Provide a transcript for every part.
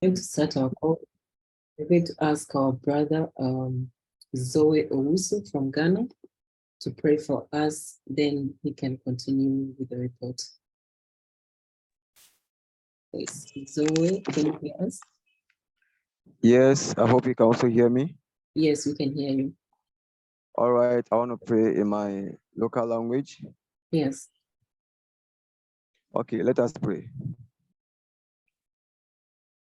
going to start our call. We're going to ask our brother Zoe Owusu from Ghana to pray for us. Then he can continue with the report. Please, Zoe, can you hear us? Yes, I hope you can also hear me. Yes, we can hear you. All right, I want to pray in my local language. Yes. Okay, let us pray.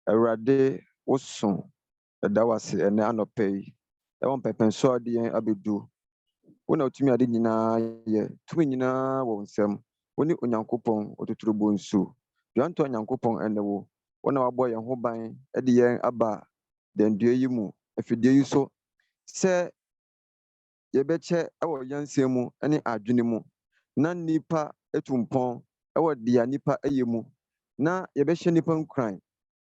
Awurade woso ɛda wase ɛnɛ anɔpɛ yi ɛwɔ mpɛpɛnso ade yɛn abɛdu wo na otumi ade nyinaa yɛ tumi nyinaa wɔ nsɛm wo ne onyankopɔn ototorobɔ nsuo duantɔ onyankopɔn ɛnɛ wo na wabɔ yɛn ho ban ɛde yɛn aba dɛndua yi mu afidie yi so sɛ yɛbɛkyɛ ɛwɔ yɛn nsɛm mu ne adwene mu na nipa etu mpɔn ɛwɔ deɛ nipa ɛyɛ mu na yɛbɛhyɛ nipa nkuran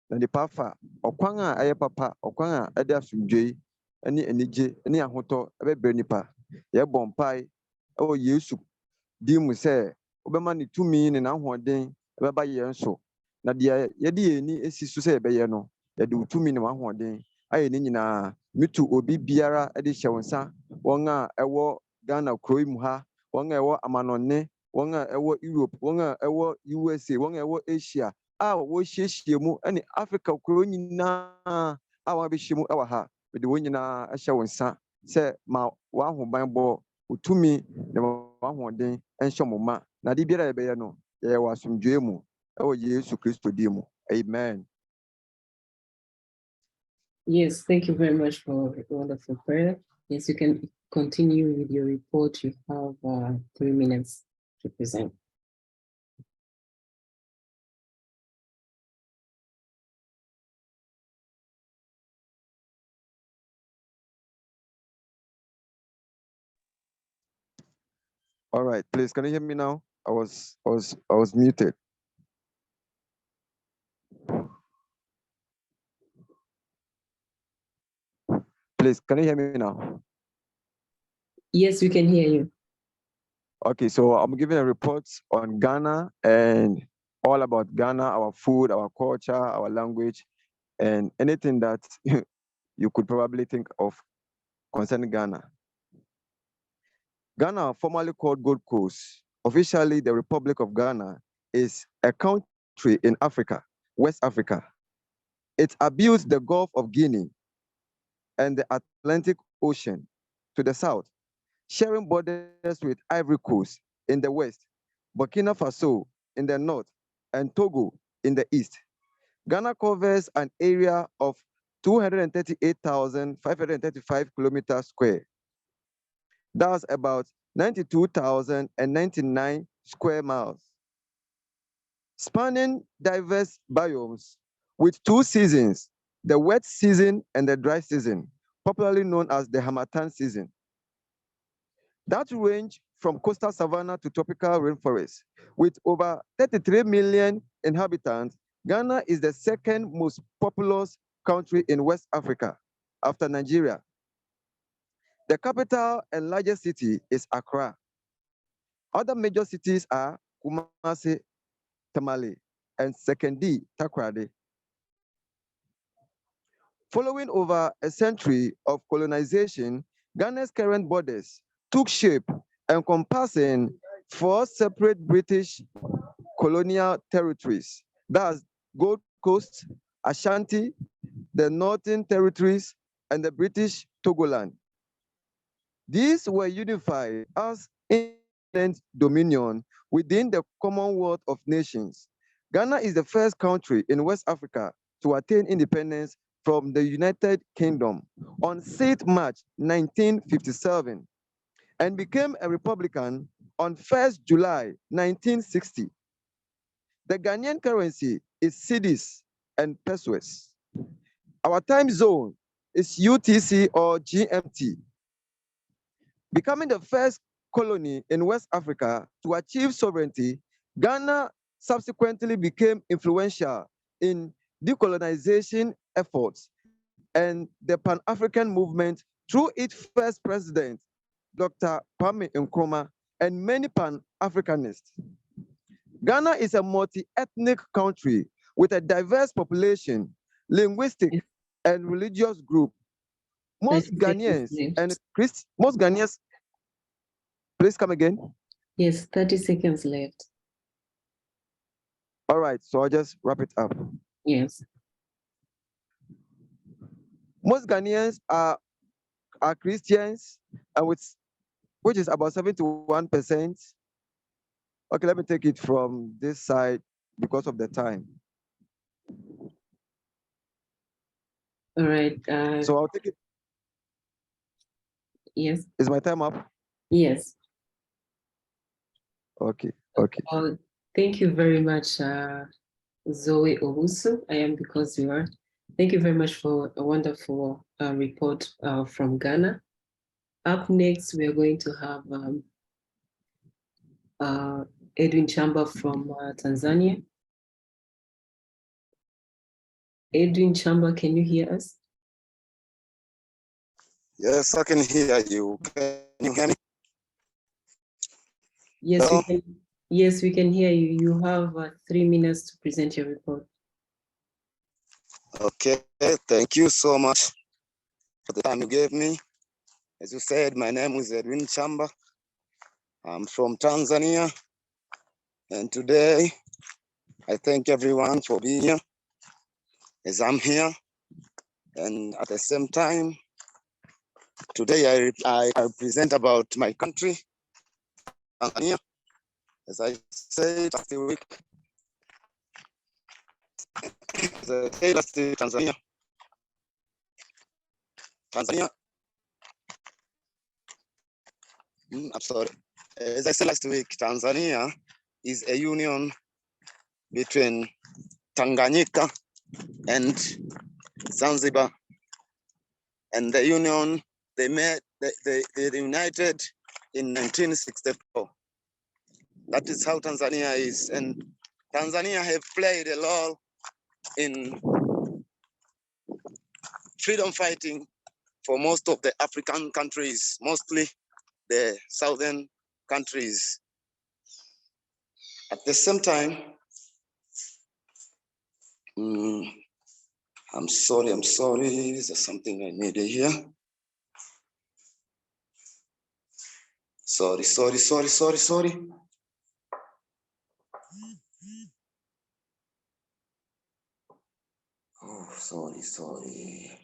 na nipa afa ɔkwan a ɛyɛ papa ɔkwan a ɛde asomdwee ne anigye ne ahotɔ ɛbɛbrɛ nipa yɛbɔ mpae ɛwɔ yesu din mu sɛ wobɛma ne tumi ne n'ahoɔden ɛbɛba yɛn so na deɛ yɛde yɛn ani esi so sɛ yɛbɛyɛ no yɛde wo tumi ne w'ahoɔden ayɛ ne nyinaa mitu obi biara de hyɛ wo nsa wɔn a ɛwɔ ghana kuro yi mu ha wɔn a ɛwɔ amanɔne wɔn a ɛwɔ europe wɔn a ɛwɔ usa wɔn a ɛwɔ asia a wɔhyiahyia mu ne africa kuro nyinaa a wɔabɛhyia mu wɔ ha mede wɔn nyinaa ahyɛ wo nsa sɛ ma w'ahobanbɔ wo tumi ne w'ahoɔden nhyɛ mo ma na ade biara yɛbɛyɛ no yɛyɛ wɔ asomdwoe mu ɛwɔ yesu kristo din mu amen. Yes, thank you very much for a wonderful prayer. Yes, you can continue with your report. You have 3 minutes to present. All right, please, can you hear me now? I was muted. Please, can you hear me now? Yes, we can hear you. Okay, so I'm giving a report on Ghana and all about Ghana, our food, our culture, our language, and anything that you could probably think of concerning Ghana. Ghana, formerly called Gold Coast, officially the Republic of Ghana, is a country in Africa, West Africa. It abuts the Gulf of Guinea and the Atlantic Ocean to the south, sharing borders with Ivory Coast in the west, Burkina Faso in the north, and Togo in the east. Ghana covers an area of 238,535 kilometers square. That's about 92,099 square miles, spanning diverse biomes with 2 seasons, the wet season and the dry season, popularly known as the Harmattan season. That range from coastal savanna to tropical rainforest. With over 33 million inhabitants, Ghana is the second most populous country in West Africa after Nigeria. The capital and largest city is Accra. Other major cities are Kumasi, Tamale, and Sekondi, Takoradi. Following over a century of colonization, Ghana's current borders took shape encompassing 4 separate British colonial territories. That's Gold Coast, Ashanti, the Northern Territories, and the British Togoland. These were unified as independent dominion within the Commonwealth of Nations. Ghana is the first country in West Africa to attain independence from the United Kingdom on 6th March 1957 and became a republican on 1st July 1960. The Ghanaian currency is cedis and pesos. Our time zone is UTC or GMT. Becoming the first colony in West Africa to achieve sovereignty, Ghana subsequently became influential in decolonization efforts and the Pan-African movement through its first president, Dr. Kwame Nkrumah, and many Pan-Africanists. Ghana is a multi-ethnic country with a diverse population linguistic Yes. and religious group. Most 30 seconds Ghanaians and left. most Ghanaians, please come again. Yes, 30 seconds left. All right, so I'll just wrap it up. Yes. Most Ghanaians are Christians, and which is about 71%. Okay, let me take it from this side because of the time. All right. So I'll take it. Yes. Is my time up? Yes. Okay. Thank you very much, Zoe Owusu. I am because you are. Thank you very much for a wonderful report from Ghana. Up next, we are going to have Edwin Chamba from Tanzania. Edwin Chamba, can you hear us? Yes, I can hear you. Can you hear me? Yes, Hello? we can. Yes, we can hear you. You have 3 minutes to present your report. Okay, thank you so much for the time you gave me. As you said, my name is Edwin Chamba. I'm from Tanzania. And today, I thank everyone for being here as I'm here. And at the same time, today I present about my country, Tanzania. As I said last week, Tanzania. I'm sorry. As I said last week, Tanzania is a union between Tanganyika and Zanzibar. And the union, they united in 1964. That is how Tanzania is. And Tanzania have played a role in freedom fighting for most of the African countries, mostly the southern countries. At the same time, I'm sorry, there's something I made here. Sorry. Oh, sorry.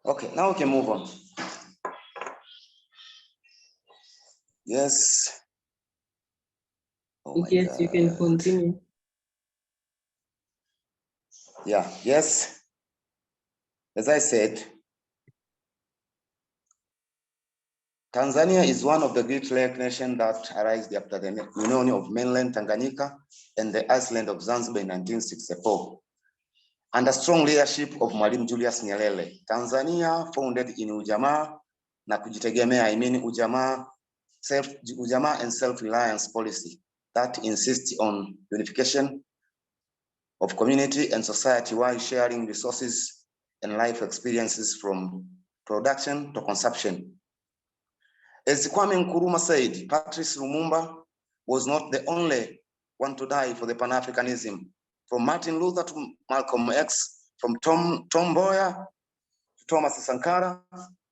Okay, now we can move on. Yes. Oh my Yes, God. you can continue. Yeah, yes. As I said, Tanzania is one of the great lake nations that arose after the union of mainland Tanganyika and the island of Zanzibar in 1964. Under strong leadership of Mwalimu Julius Nyerere, Tanzania founded in ujamaa na kujitegemea, I mean ujamaa and self-reliance policy that insists on unification of community and society while sharing resources and life experiences from production to consumption. As Kwame Nkrumah said, Patrice Lumumba was not the only one to die for the Pan-Africanism. From Martin Luther to Malcolm X, from Tom Mboya to Thomas Sankara,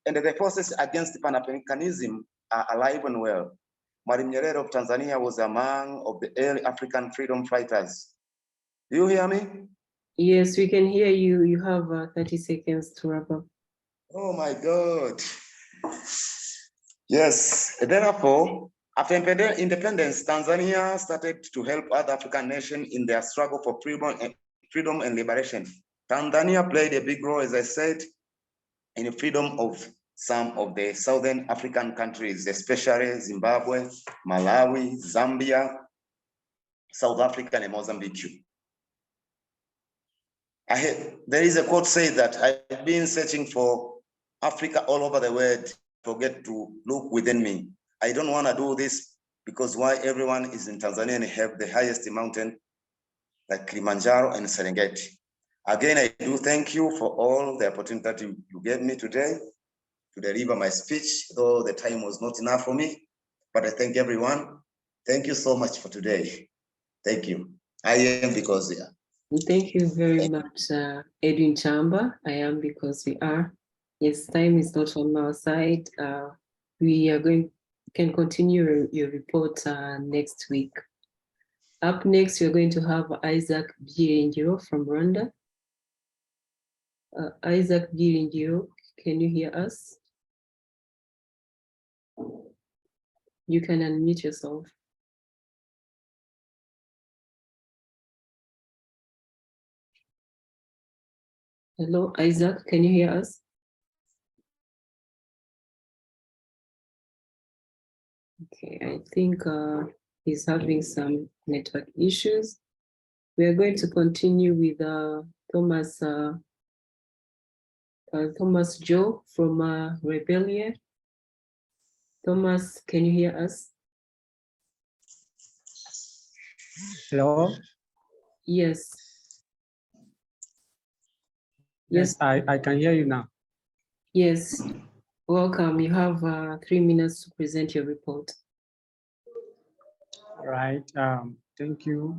and the forces against Pan-Africanism are alive and well. Mwalimu Nyerere of Tanzania was among of the early African freedom fighters. Do you hear me? Yes, we can hear you. You have 30 seconds to wrap up. Oh my God. Yes, therefore, after independence, Tanzania started to help other African nations in their struggle for freedom and liberation. Tanzania played a big role, as I said, in the freedom of some of the Southern African countries, especially Zimbabwe, Malawi, Zambia, South Africa, and Mozambique. There is a quote saying that I've been searching for Africa all over the world, forget to look within me. I don't want to do this because why everyone is in Tanzania and have the highest mountain like Kilimanjaro and Serengeti. Again, I do thank you for all the opportunity that you gave me today to deliver my speech, though the time was not enough for me, but I thank everyone. Thank you so much for today. Thank you. I am because, yeah. Thank you very much, Edwin Chamba. I am because we are. Yes, time is not on our side. We are can continue your report next week. Up next, we're going to have Isaac Byiringiro from Rwanda. Isaac Byiringiro, can you hear us? You can unmute yourself. Hello, Isaac, can you hear us? Okay, I think he's having some network issues. We are going to continue with Thomas Joe from Rebellion. Thomas, can you hear us? Hello? Yes. Yes, I can hear you now. Yes. Welcome. You have 3 minutes to present your report. All right. Thank you.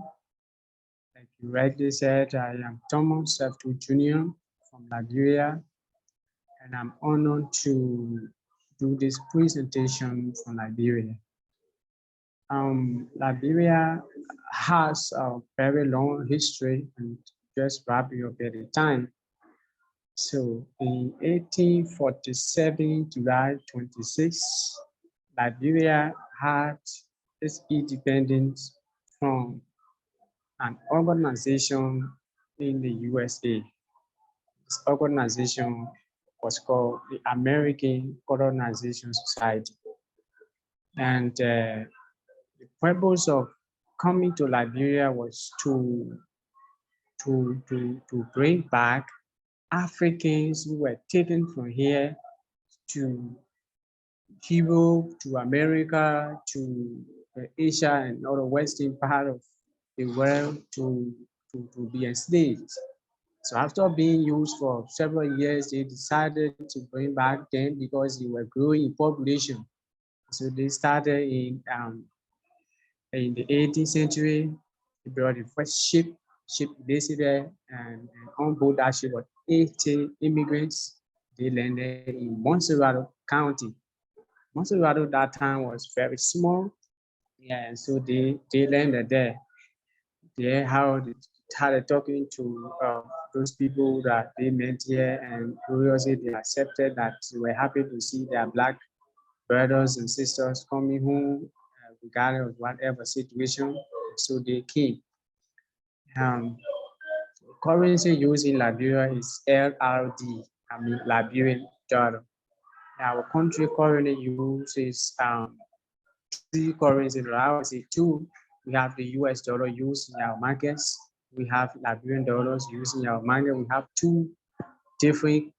Like you rightly said, I am Thomas Seftu Jr. from Liberia, and I'm honored to do this presentation from Liberia. Liberia has a very long history, and just wrapping up at the time. So in 1847, July 26, Liberia had its independence from an organization in the USA. This organization was called the American Colonization Society. And the purpose of coming to Liberia was to bring back Africans who were taken from here to Europe, to America, to Asia and other western part of the world to be enslaved. So after being used for several years, they decided to bring back them because they were growing in population. So they started in the 18th century. They brought the first ship based there, and on board that ship were 80 immigrants. They landed in Montserrat County. Montserrat that time was very small. Yeah, and so they landed there. They started talking to those people that they met here, and curiously they accepted that they were happy to see their Black brothers and sisters coming home, regardless of whatever situation. So they came. Currency used in Liberia is LRD, I mean Liberian dollar. Our country currently uses three currencies. I would say two. We have the US dollar used in our markets. We have Liberian dollars used in our market. We have two different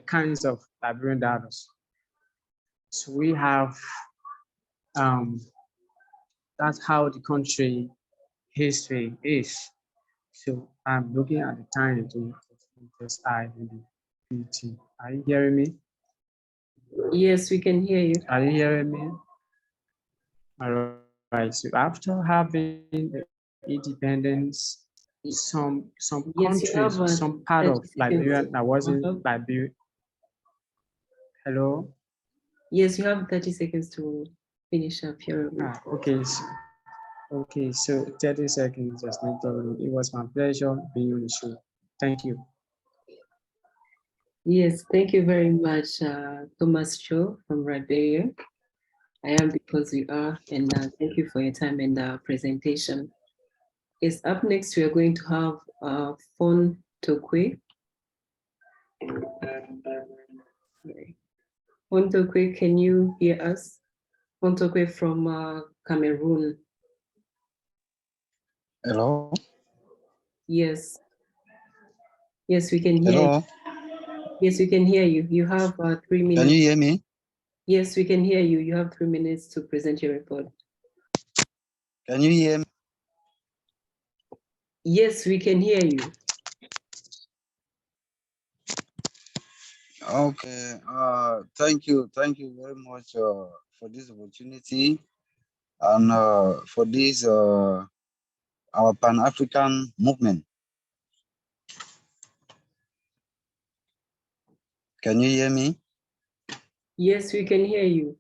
kinds of Liberian dollars. So we have, that's how the country history is. So I'm looking at the time to just I in the PT. Are you hearing me? Yes, we can hear you. Are you hearing me? All right. So after having the independence, some Yes, you countries, have some part of 30 Liberia seconds. that wasn't Liberia. Hello. Yes, you have 30 seconds to finish up your report. Okay. So 30 seconds, just no problem. It was my pleasure being on the show. Thank you. Yes, thank you very much, Thomas Cho from Liberia. I am because we are, and thank you for your time and presentation. Yes, up next we are going to have Fon Tokwe. Fon Tokwe, can you hear us? Fon Tokwe from Cameroon. Hello. Yes. Yes, we can hear Hello. you. Yes, we can hear you. You have 3 minutes. Can you hear me? Yes, we can hear you. You have 3 minutes to present your report. Can you hear me? Yes, we can hear you. Okay. Thank you very much for this opportunity and for this our Pan-African movement. Can you hear me? Yes, we can hear you.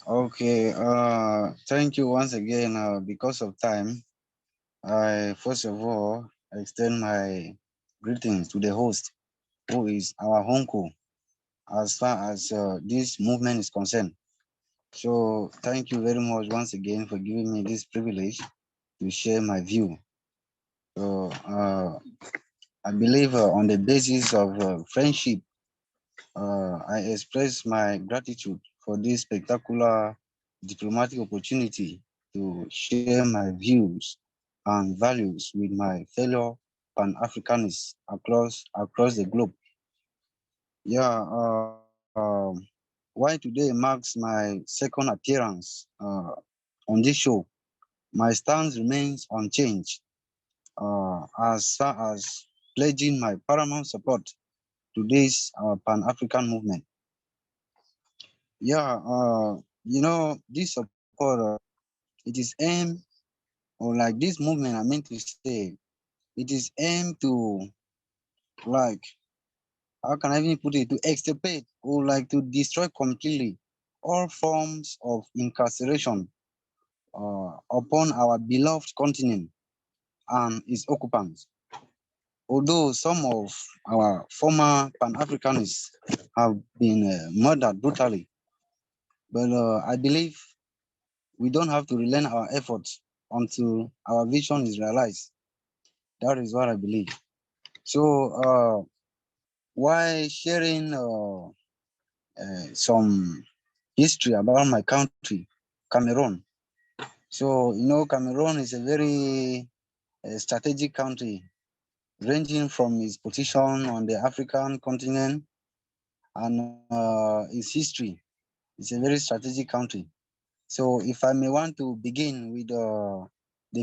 Okay, thank you once again. Because of time, I first of all extend my greetings to the host, who is our uncle, as far as this movement is concerned. So thank you very much once again for giving me this privilege to share my view. So I believe on the basis of friendship, I express my gratitude for this spectacular diplomatic opportunity to share my views and values with my fellow Pan-Africanists across the globe. Yeah, why today marks my second appearance on this show. My stance remains unchanged as far as pledging my paramount support to this Pan-African movement. Yeah, this support, it is aimed, or like this movement, I meant to say, it is aimed to, like, how can I even put it, to extirpate or like to destroy completely all forms of incarceration upon our beloved continent and its occupants. Although some of our former Pan-Africanists have been murdered brutally, but I believe we don't have to relent our efforts until our vision is realized. That is what I believe. So, while sharing some history about my country, Cameroon. So, Cameroon is a very strategic country, ranging from its position on the African continent and its history. It's a very strategic country. So, if I may want to begin with the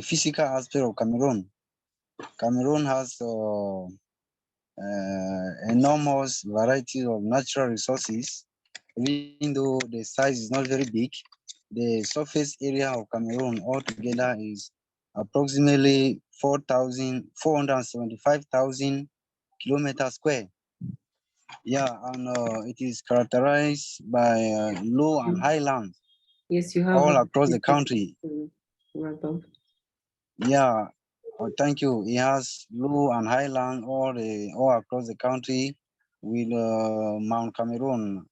physical aspect of Cameroon, Cameroon has enormous variety of natural resources. Even though the size is not very big, the surface area of Cameroon altogether is approximately 475,000 kilometers square. Yeah, and it is characterized by low and high lands Yes, you have all a across the country. wrap up. Yeah, thank you. It has low and high land all across the country, with Mount Cameroon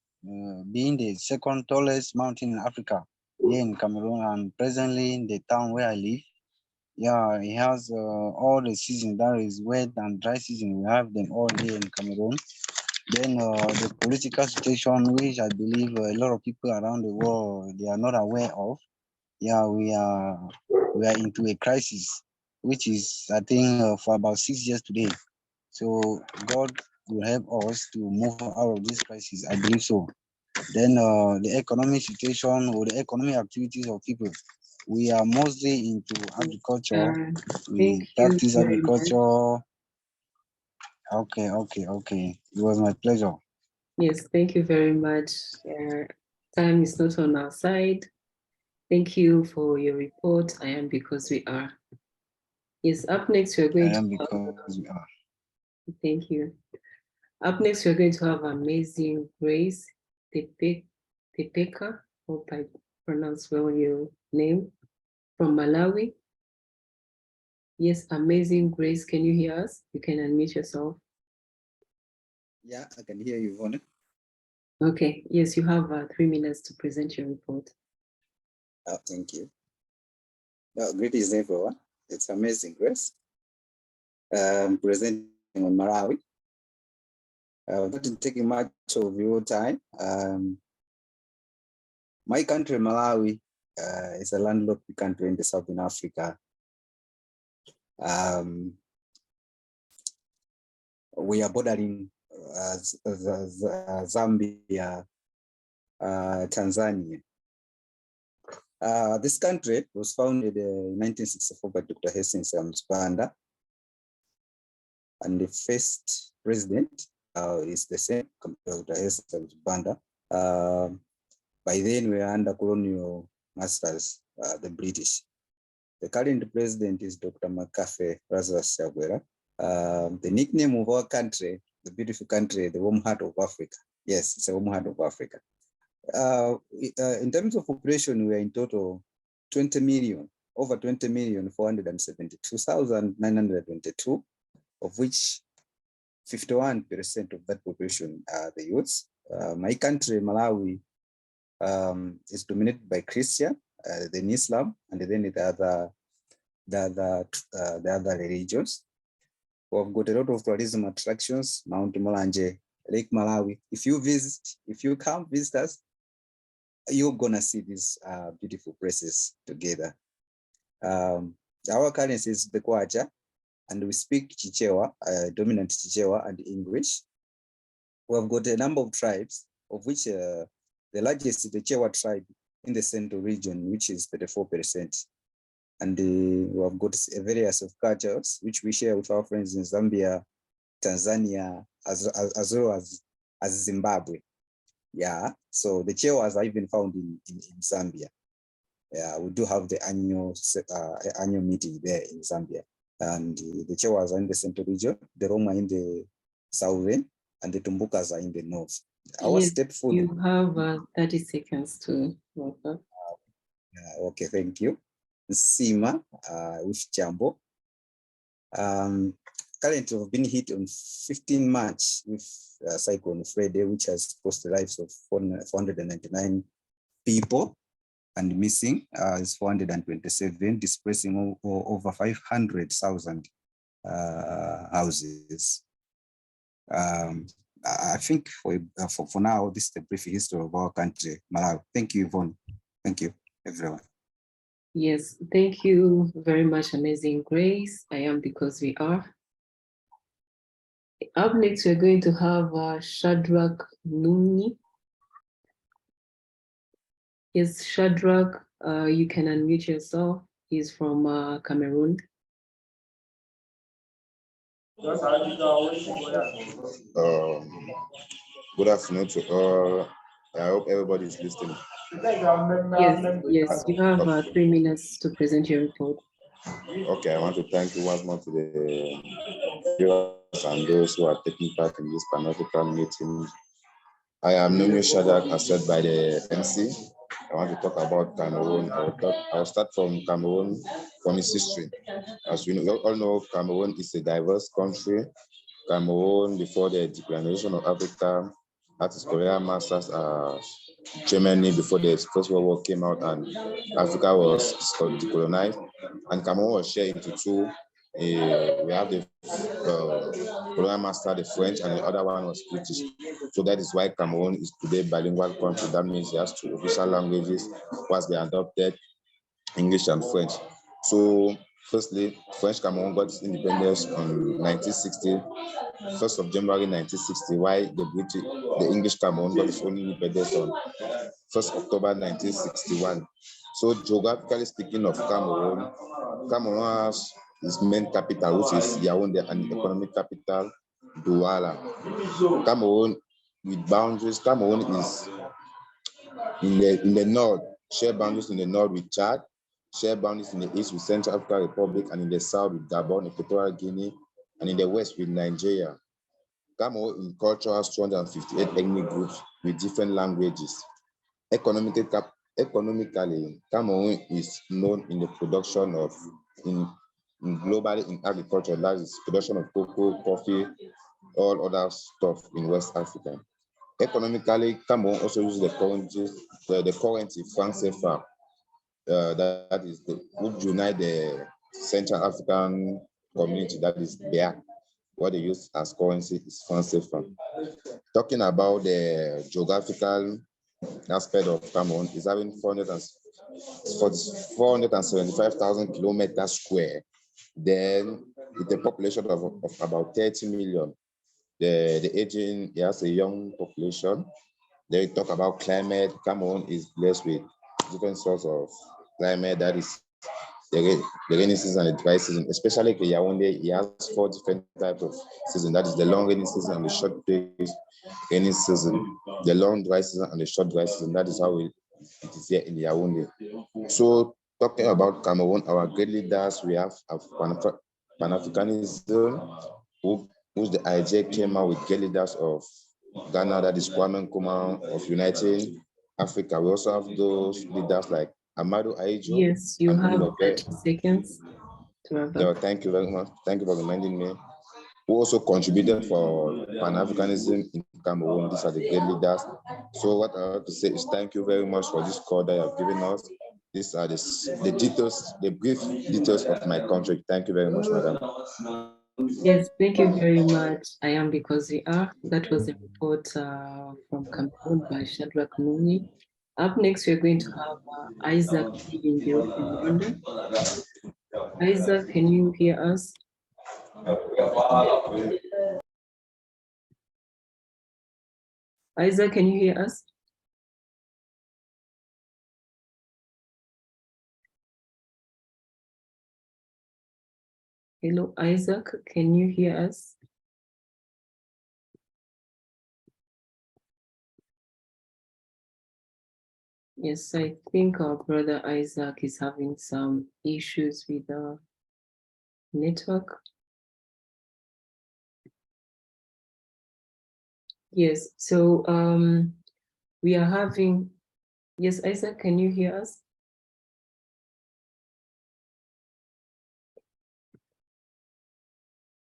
being the second tallest mountain in Africa here in Cameroon, and presently in the town where I live. Yeah, it has all the seasons. That is wet and dry season. We have them all here in Cameroon. Then the political situation, which I believe a lot of people around the world they are not aware of. Yeah, we are into a crisis, which is I think for about 6 years today. So God will help us to move out of this crisis. I believe so. Then the economic situation or the economic activities of people, we are mostly into agriculture. Thank We you practice very much. agriculture. Okay. It was my pleasure. Yes, thank you very much. Time is not on our side. Thank you for your report. I am because we are. Yes, up next we're I going am to because we are. thank you. Up next we're going to have amazing Grace Tepeka. Hope I pronounce well your name, from Malawi. Yes, amazing Grace. Can you hear us? You can unmute yourself. Yeah, I can hear you, Vona. Okay. Yes, you have 3 minutes to present your report. Oh, thank you. Greetings, everyone. It's amazing, Grace. Presenting on Malawi. Not taking much of your time. My country, Malawi, is a landlocked country in the Southern Africa. We are bordering Zambia, Tanzania. This country was founded in 1964 by Dr. Hastings Mzibanda, and the first president is the same, Dr. Hastings Mzibanda. By then, we were under colonial masters, the British. The current president is Dr. McCarthy Lazarus Chakwera. The nickname of our country the beautiful country, the warm heart of Africa. Yes, it's a warm heart of Africa. In terms of population, we are in total 20 million, over 20,472,922, of which 51% of that population are the youths. My country, Malawi, is dominated by Christian, then Islam, and then the other religions. We've got a lot of tourism attractions, Mount Mulanje, Lake Malawi. If you come visit us, you're gonna see these beautiful places together. Our currency is the Kwacha, and we speak Chichewa, dominant Chichewa and English. We've got a number of tribes, of which the largest is the Chewa tribe in the central region, which is 34%. And we have got various of cultures, which we share with our friends in Zambia, Tanzania, as well as Zimbabwe. Yeah, so the Chewas are even found in Zambia. Yeah, we do have the annual meeting there in Zambia. And the Chewas are in the central region, the Roma in the southern, and the Tumbukas are in the north. Our step food. You have 30 seconds to wrap up. Okay, thank you. Sima with Jambo. Currently, we've been hit on 15 March with Cyclone Freddy, which has cost the lives of 499 people, and missing is 427, displacing over 500,000 houses. I think for now, this is the brief history of our country, Malawi. Thank you, Yvonne. Thank you, everyone. Yes, thank you very much, Amazing Grace. I am because we are. Up next, we're going to have Shadrach Nuni. Yes, Shadrach, you can unmute yourself. He's from Cameroon. Good afternoon to all. I hope everybody is listening. Yes, you have 3 minutes to present your report. Okay, I want to thank you once more to the viewers and those who are taking part in this Pan-African meeting. I am Nunu Shadrach, as said by the MC. I want to talk about Cameroon. I'll start from Cameroon, from its history. As we all know, Cameroon is a diverse country. Cameroon, before the declaration of Africa, that is Korea masters Germany before the First World War came out, and Africa was decolonized, and Cameroon was shared into two. We have the colonial master, the French, and the other one was British. So that is why Cameroon is today a bilingual country. That means it has two official languages, once they adopted English and French. So firstly, French Cameroon got its independence on 1960, 1st of January 1960, while the English Cameroon got its own independence on 1st October 1961. So geographically speaking of Cameroon, Cameroon has its main capital, which is Yaoundé, and economic capital, Douala. Cameroon with boundaries, Cameroon is in the north, share boundaries in the north with Chad, share boundaries in the east with Central African Republic, and in the south with Gabon, Equatorial Guinea, and in the west with Nigeria. Cameroon in culture has 258 ethnic groups with different languages. Economically, Cameroon is known in the production of, globally in agriculture, that is production of cocoa, coffee, all other stuff in West Africa. Economically, Cameroon also uses the currency franc CFA, that is would unite the Central African community, that is BEAC. What they use as currency is franc CFA. Talking about the geographical aspect of Cameroon, is having 475,000 kilometers square, then with a population of about 30 million. The aging, it has a young population. They talk about climate. Cameroon is blessed with different sorts of climate, that is the rainy season and the dry season. Especially in Yaoundé, it has 4 different types of season. That is the long rainy season and the short rainy season, the long dry season and the short dry season. That is how it is here in Yaoundé. So talking about Cameroon, our great leaders, we have Pan-Africanism, who which the IJ came out with great leaders of Ghana, that is Kwame Nkrumah of Uniting Africa. We also have those leaders like Amadou Ahidjo. Yes, you and have Umabe. 30 seconds to wrap Yeah, up. thank you very much. Thank you for reminding me. Who also contributed for Pan-Africanism in Cameroon. These are the great leaders. So what I want to say is thank you very much for this call that you have given us. These are the details, the brief details of my country. Thank you very much, madam. Yes, thank you very much. I am because we are. That was a report from Cameroon by Shadrach Nuni. Up next, we're going to have Isaac Biyingiro from Rwanda. Isaac, can you hear us? Isaac, can you hear us? Hello, Isaac, can you hear us? Yes, I think our brother Isaac is having some issues with the network. Yes, so we are having, yes, Isaac, can you hear us?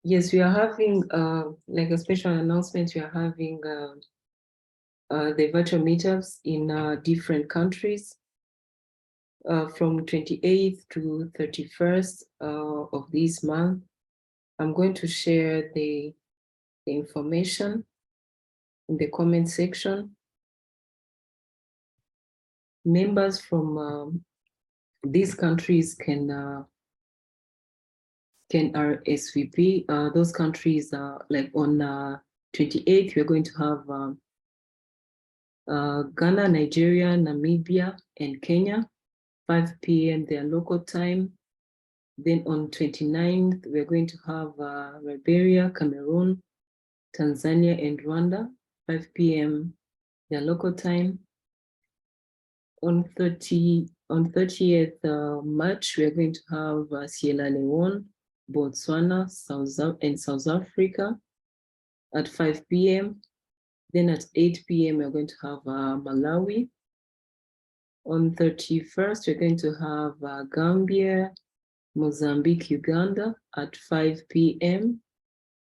Yes, we are having like a special announcement. We are having the virtual meetups in different countries from 28th to 31st of this month. I'm going to share the information in the comment section. Members from these countries can RSVP. Those countries are like on 28th, we're going to have Ghana, Nigeria, Namibia, and Kenya, 5 p.m. their local time. Then on 29th, we're going to have Liberia, Cameroon, Tanzania, and Rwanda, 5 p.m. their local time. On 30th March, we're going to have Sierra Leone, Botswana, South Africa at 5 p.m. Then at 8 p.m., we're going to have Malawi. On 31st, we're going to have Gambia, Mozambique, Uganda at 5 p.m.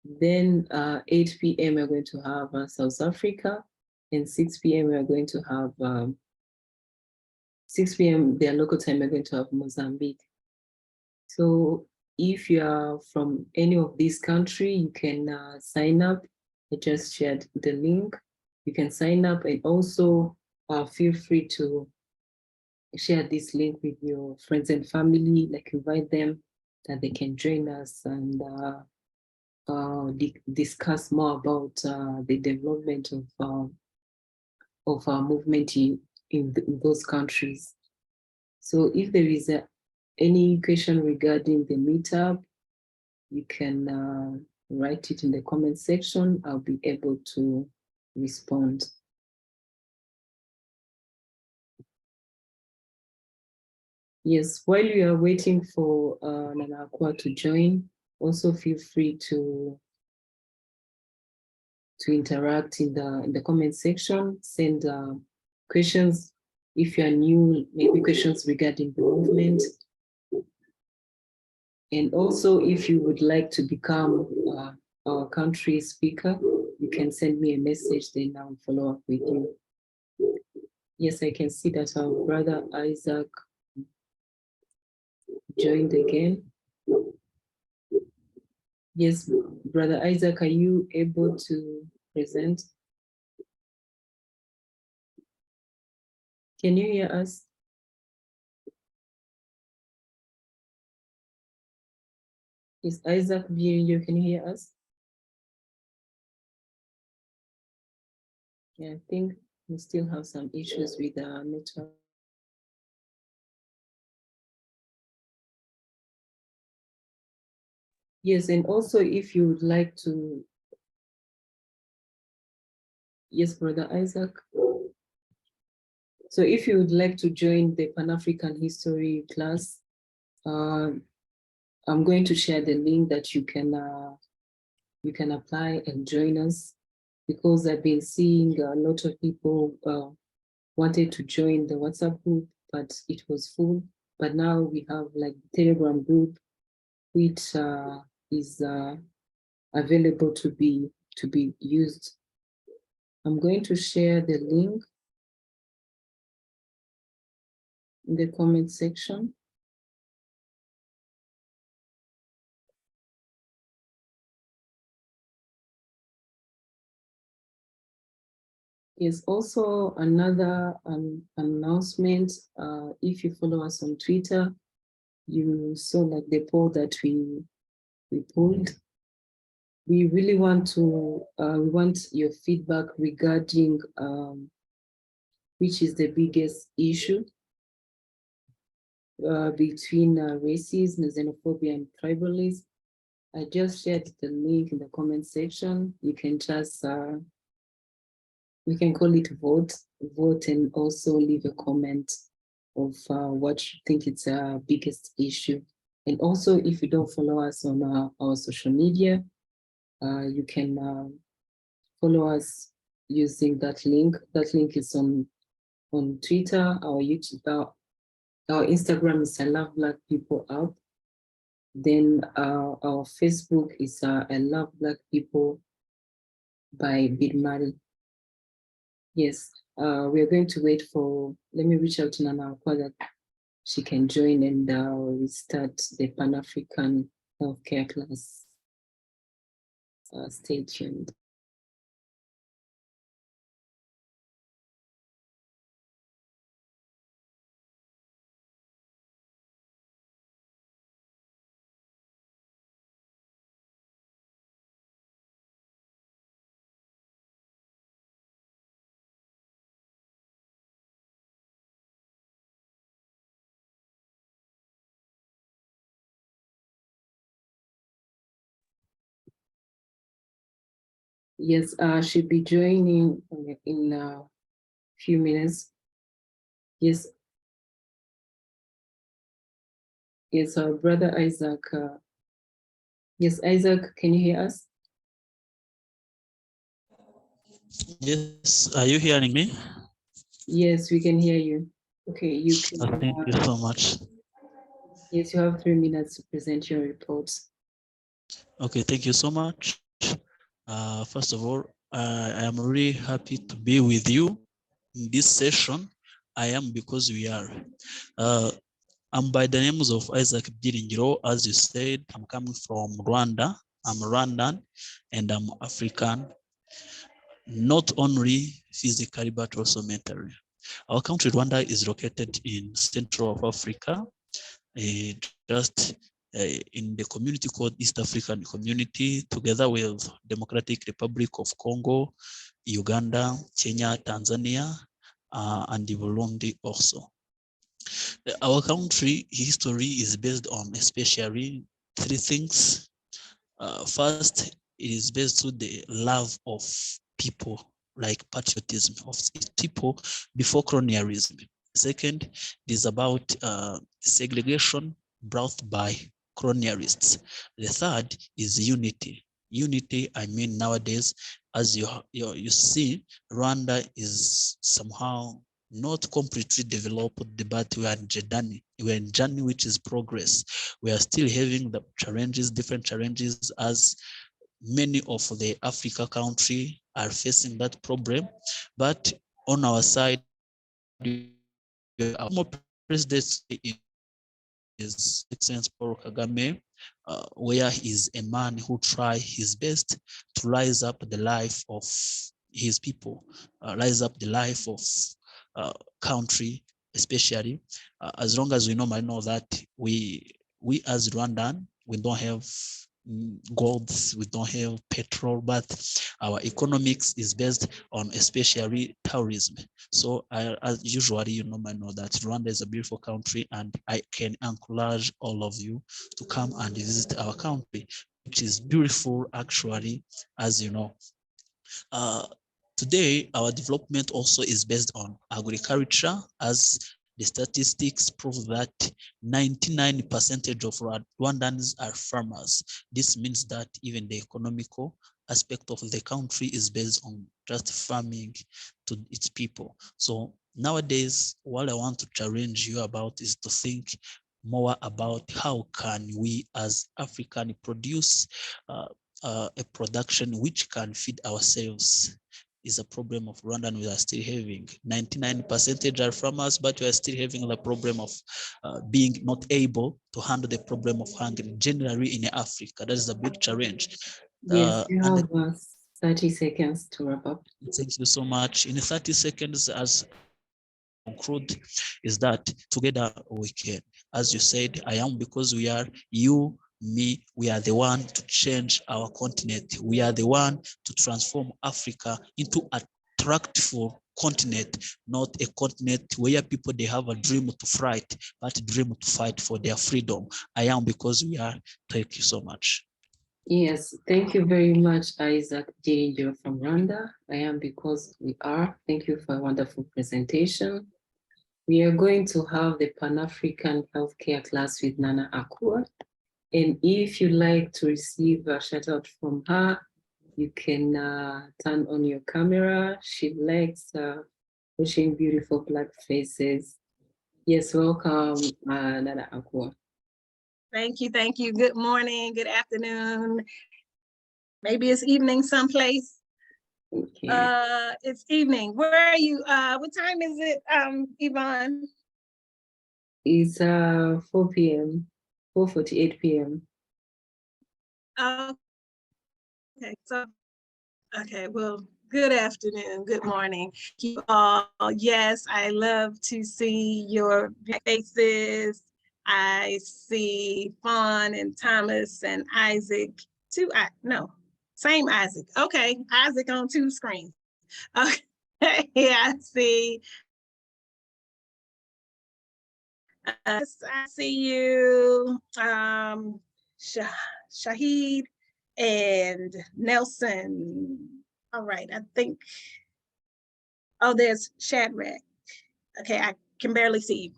Then 8 p.m. we're going to have South Africa, and 6 p.m. we're going to have 6 p.m. their local time, we're going to have Mozambique. So if you are from any of these countries, you can sign up. I just shared the link. You can sign up, and also feel free to share this link with your friends and family, like invite them that they can join us and discuss more about the development of our movement in those countries. So if there is any question regarding the meetup, you can write it in the comment section. I'll be able to respond. Yes, while you are waiting for Nana Akua to join, also feel free to interact in the comment section, send questions. If you are new, maybe questions regarding the movement. And also, if you would like to become our country speaker, you can send me a message, then I'll follow up with you. Yes, I can see that our brother Isaac joined again. Yes, brother Isaac, are you able to present? Can you hear us? Is Isaac viewing you? Can you hear us? Yeah, I think we still have some issues with our network. Yes, and also if you would like to, yes, brother Isaac. So if you would like to join the Pan-African History class, I'm going to share the link that you can you can apply and join us, because I've been seeing a lot of people wanted to join the WhatsApp group, but it was full. But now we have like the Telegram group, which is available to be used. I'm going to share the link in the comment section. Yes, also another announcement. If you follow us on Twitter, you saw like the poll that we pulled. We really want to, we want your feedback regarding which is the biggest issue between racism, xenophobia, and tribalism. I just shared the link in the comment section. You can just, we can call it vote, and also leave a comment of what you think it's our biggest issue. And also, if you don't follow us on our social media, you can follow us using that link. That link is on Twitter, our YouTube, our Instagram is I Love Black People Up. Then our Facebook is I Love Black People by Bidmari. Yes, we are going to wait for, let me reach out to Nana Akwa that she can join, and we start the Pan-African healthcare class. Stay tuned. Yes, she'll be joining in a few minutes. Yes. Yes, our brother Isaac. Yes, Isaac, can you hear us? Yes, are you hearing me? Yes, we can hear you. Okay, you can. Thank you so much. Yes, you have 3 minutes to present your reports. Okay, thank you so much. First of all, I am really happy to be with you in this session. I am because we are. I'm by the names of Isaac Byiringiro. As you said, I'm coming from Rwanda. I'm Rwandan and I'm African, not only physically, but also mentally. Our country, Rwanda, is located in Central of Africa, just in the community called East African Community, together with Democratic Republic of Congo, Uganda, Kenya, Tanzania, and Burundi also. Our country history is based on especially three things. First, it is based on the love of people, like patriotism of people before colonialism. Second, it is about segregation brought by colonialists. The third is unity. Unity, I mean, nowadays, as you see, Rwanda is somehow not completely developed, but we are in journey which is progress. We are still having the challenges, different challenges, as many of the Africa country are facing that problem. But on our side, our president is Excellency Paul Kagame, where he is a man who tries his best to rise up the life of his people, rise up the life of country, especially as long as we normally know that we as Rwandan, we don't have gold, we don't have petrol, but our economics is based on especially tourism. So as usually, you normally know that Rwanda is a beautiful country, and I can encourage all of you to come and visit our country, which is beautiful actually, as you know. Today, our development also is based on agriculture, as The statistics prove that 99% of Rwandans are farmers. This means that even the economical aspect of the country is based on just farming to its people. So nowadays, what I want to challenge you about is to think more about how can we as African produce a production which can feed ourselves. Is a problem of Rwanda, and we are still having 99% are farmers, but we are still having the problem of being not able to handle the problem of hunger generally in Africa. That is a big challenge. Yes, you have 30 seconds to wrap up. Thank you so much. In 30 seconds, as conclude, is that together we can. As you said, I am because we are, you, me, we are the one to change our continent. We are the one to transform Africa into a attractive continent, not a continent where people, they have a dream to fight, but a dream to fight for their freedom. I am because we are. Thank you so much. Yes, thank you very much, Isaac Ginger from Rwanda. I am because we are. Thank you for a wonderful presentation. We are going to have the Pan-African Healthcare class with Nana Akua. And if you'd like to receive a shout out from her, you can turn on your camera. She likes pushing beautiful black faces. Yes, welcome, Nana Akua. Thank you, thank you. Good morning, good afternoon. Maybe it's evening someplace. Okay. It's evening. Where are you? What time is it, Yvonne? It's 4 p.m., 4:48 p.m. Okay, so, okay, well, good afternoon, good morning. You all, yes, I love to see your faces. I see Fawn and Thomas and Isaac, same Isaac. Okay, Isaac on 2 screens. Okay, I see. I see you, Shahid and Nelson. All right, I think, oh, there's Shadrach. Okay, I can barely see you.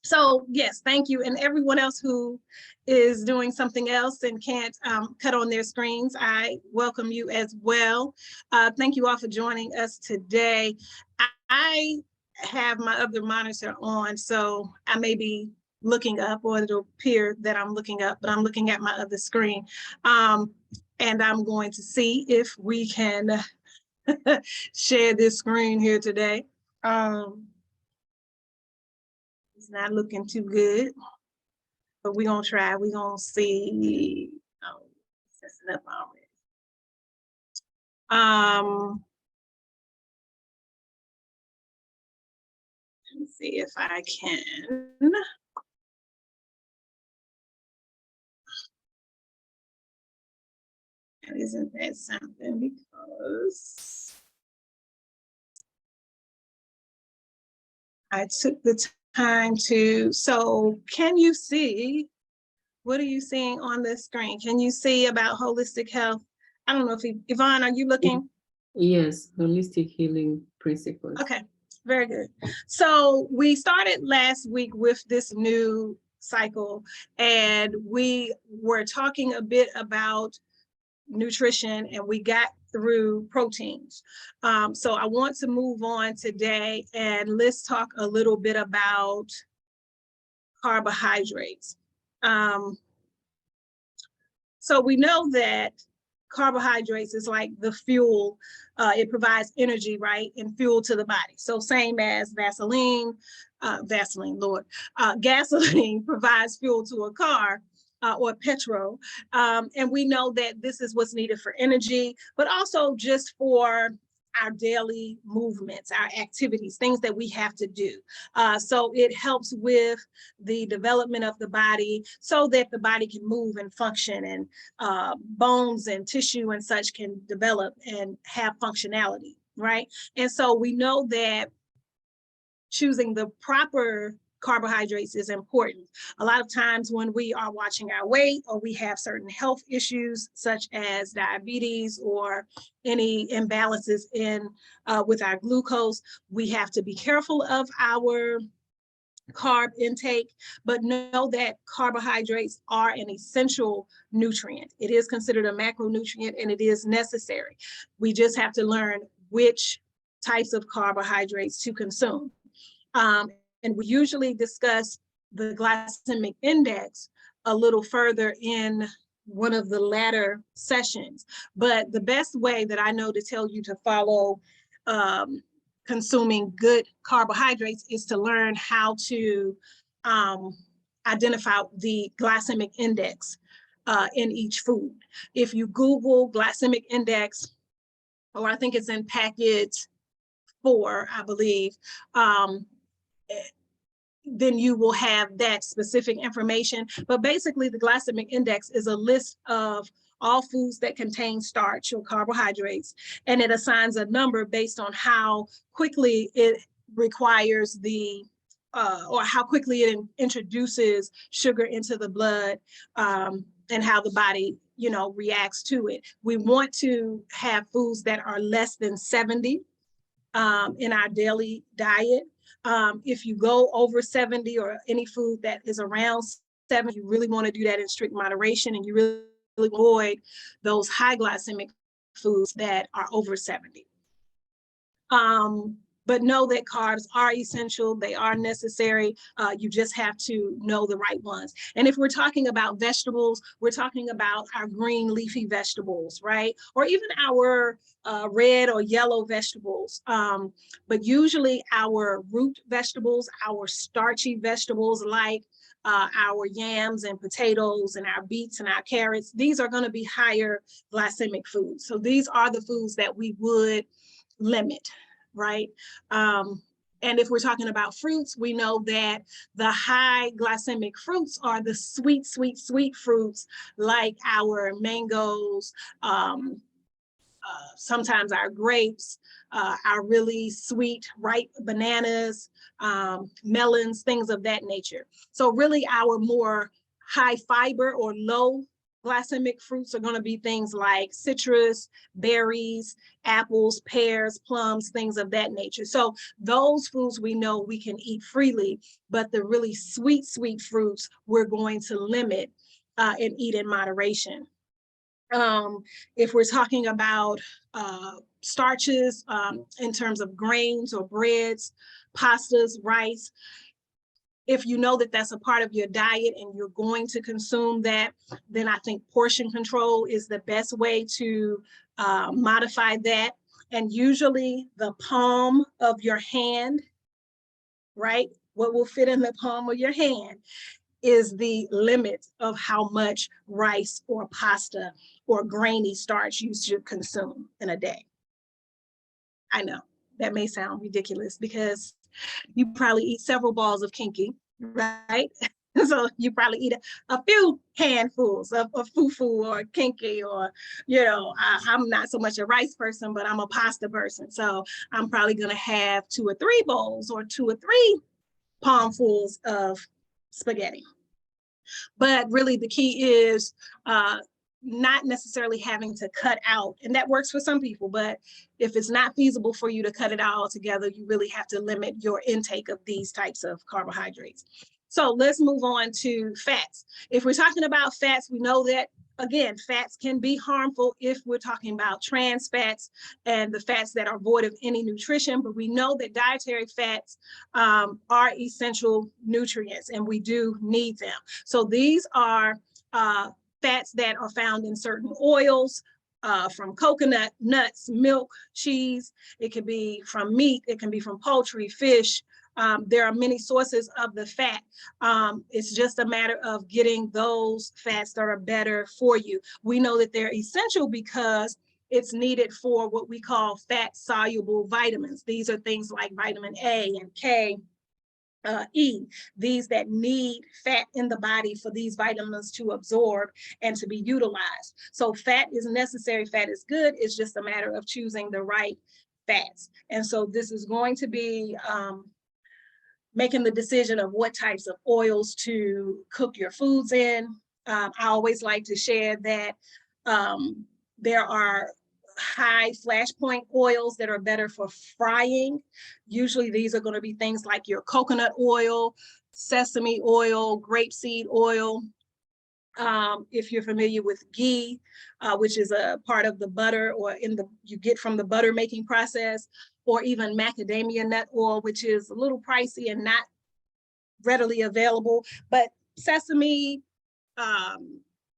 So yes, thank you. And everyone else who is doing something else and can't cut on their screens, I welcome you as well. Thank you all for joining us today. I have my other monitor on, so I may be looking up, or it'll appear that I'm looking up, but I'm looking at my other screen. And I'm going to see if we can share this screen here today. It's not looking too good, but we're gonna try. We're gonna see. Oh, it's messing up already. Let me see if I can. And isn't that something? Because I took the time to, so can you see, what are you seeing on the screen? Can you see about holistic health? I don't know if Yvonne, are you looking? Yes, holistic healing principles. Okay, very good. So we started last week with this new cycle, and we were talking a bit about nutrition, and we got through proteins. So I want to move on today, and let's talk a little bit about carbohydrates. So we know that carbohydrates is like the fuel. It provides energy, right, and fuel to the body. So same as gasoline provides fuel to a car, or petrol. And we know that this is what's needed for energy, but also just for our daily movements, our activities, things that we have to do. So it helps with the development of the body so that the body can move and function, and bones and tissue and such can develop and have functionality, right? And so we know that choosing the proper carbohydrates is important. A lot of times when we are watching our weight, or we have certain health issues such as diabetes or any imbalances in with our glucose, we have to be careful of our carb intake, but know that carbohydrates are an essential nutrient. It is considered a macronutrient and it is necessary. We just have to learn which types of carbohydrates to consume. And we usually discuss the glycemic index a little further in one of the latter sessions. But the best way that I know to tell you to follow consuming good carbohydrates is to learn how to identify the glycemic index in each food. If you Google glycemic index, or I think it's in packet 4, I believe, then you will have that specific information. But basically the glycemic index is a list of all foods that contain starch or carbohydrates, and it assigns a number based on how quickly it requires the or how quickly it introduces sugar into the blood, and how the body, you know, reacts to it. We want to have foods that are less than 70 in our daily diet. If you go over 70 or any food that is around 70, you really want to do that in strict moderation, and you really avoid those high glycemic foods that are over 70. But know that carbs are essential, they are necessary. You just have to know the right ones. And if we're talking about vegetables, we're talking about our green leafy vegetables, right? Or even our red or yellow vegetables. But usually our root vegetables, our starchy vegetables like our yams and potatoes and our beets and our carrots, these are going to be higher glycemic foods. So these are the foods that we would limit, right? And if we're talking about fruits, we know that the high glycemic fruits are the sweet, sweet, sweet fruits like our mangoes, sometimes our grapes, our really sweet, ripe bananas, melons, things of that nature. So really our more high fiber or low glycemic fruits are going to be things like citrus, berries, apples, pears, plums, things of that nature. So those foods we know we can eat freely, but the really sweet, sweet fruits we're going to limit and eat in moderation. If we're talking about starches in terms of grains or breads, pastas, rice, if you know that that's a part of your diet and you're going to consume that, then I think portion control is the best way to modify that. And usually the palm of your hand, right? What will fit in the palm of your hand is the limit of how much rice or pasta or grainy starch you should consume in a day. I know that may sound ridiculous because you probably eat several balls of kinky, right? So you probably eat a few handfuls of fufu or kinky, or, you know, I'm not so much a rice person, but I'm a pasta person. So I'm probably gonna have 2 or 3 bowls or 2 or 3 palmfuls of spaghetti. But really the key is not necessarily having to cut out, and that works for some people, but if it's not feasible for you to cut it out altogether, you really have to limit your intake of these types of carbohydrates. So let's move on to fats. If we're talking about fats, we know that, again, fats can be harmful if we're talking about trans fats and the fats that are void of any nutrition, but we know that dietary fats are essential nutrients and we do need them. So these are fats that are found in certain oils, from coconut, nuts, milk, cheese. It could be from meat, it can be from poultry, fish. There are many sources of the fat. It's just a matter of getting those fats that are better for you. We know that they're essential because it's needed for what we call fat soluble vitamins. These are things like vitamin A and K, E, these that need fat in the body for these vitamins to absorb and to be utilized. So fat is necessary, fat is good. It's just a matter of choosing the right fats. And so this is going to be making the decision of what types of oils to cook your foods in. I always like to share that there are high flash point oils that are better for frying. Usually these are going to be things like your coconut oil, sesame oil, grapeseed oil. If you're familiar with ghee, which is a part of the butter or you get from the butter making process, or even macadamia nut oil, which is a little pricey and not readily available, but sesame,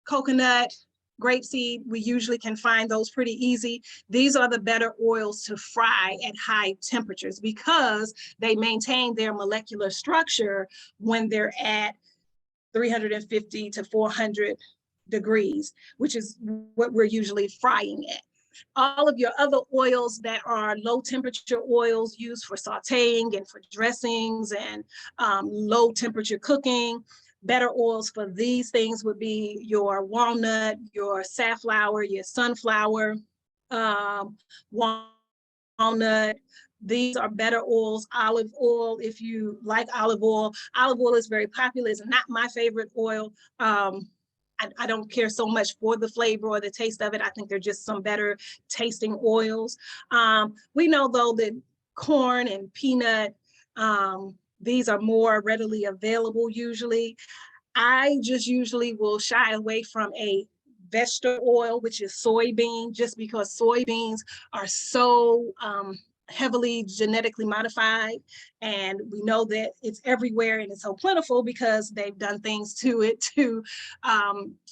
coconut, grapeseed, we usually can find those pretty easy. These are the better oils to fry at high temperatures because they maintain their molecular structure when they're at 350 to 400 degrees, which is what we're usually frying at. All of your other oils that are low temperature oils used for sauteing and for dressings and low temperature cooking, better oils for these things would be your walnut, your safflower, your sunflower, walnut. These are better oils. Olive oil, if you like olive oil is very popular. It's not my favorite oil. I don't care so much for the flavor or the taste of it. I think they're just some better tasting oils. We know though that corn and peanut, these are more readily available usually. I just usually will shy away from a vegetable oil, which is soybean, just because soybeans are so heavily genetically modified, and we know that it's everywhere and it's so plentiful because they've done things to it to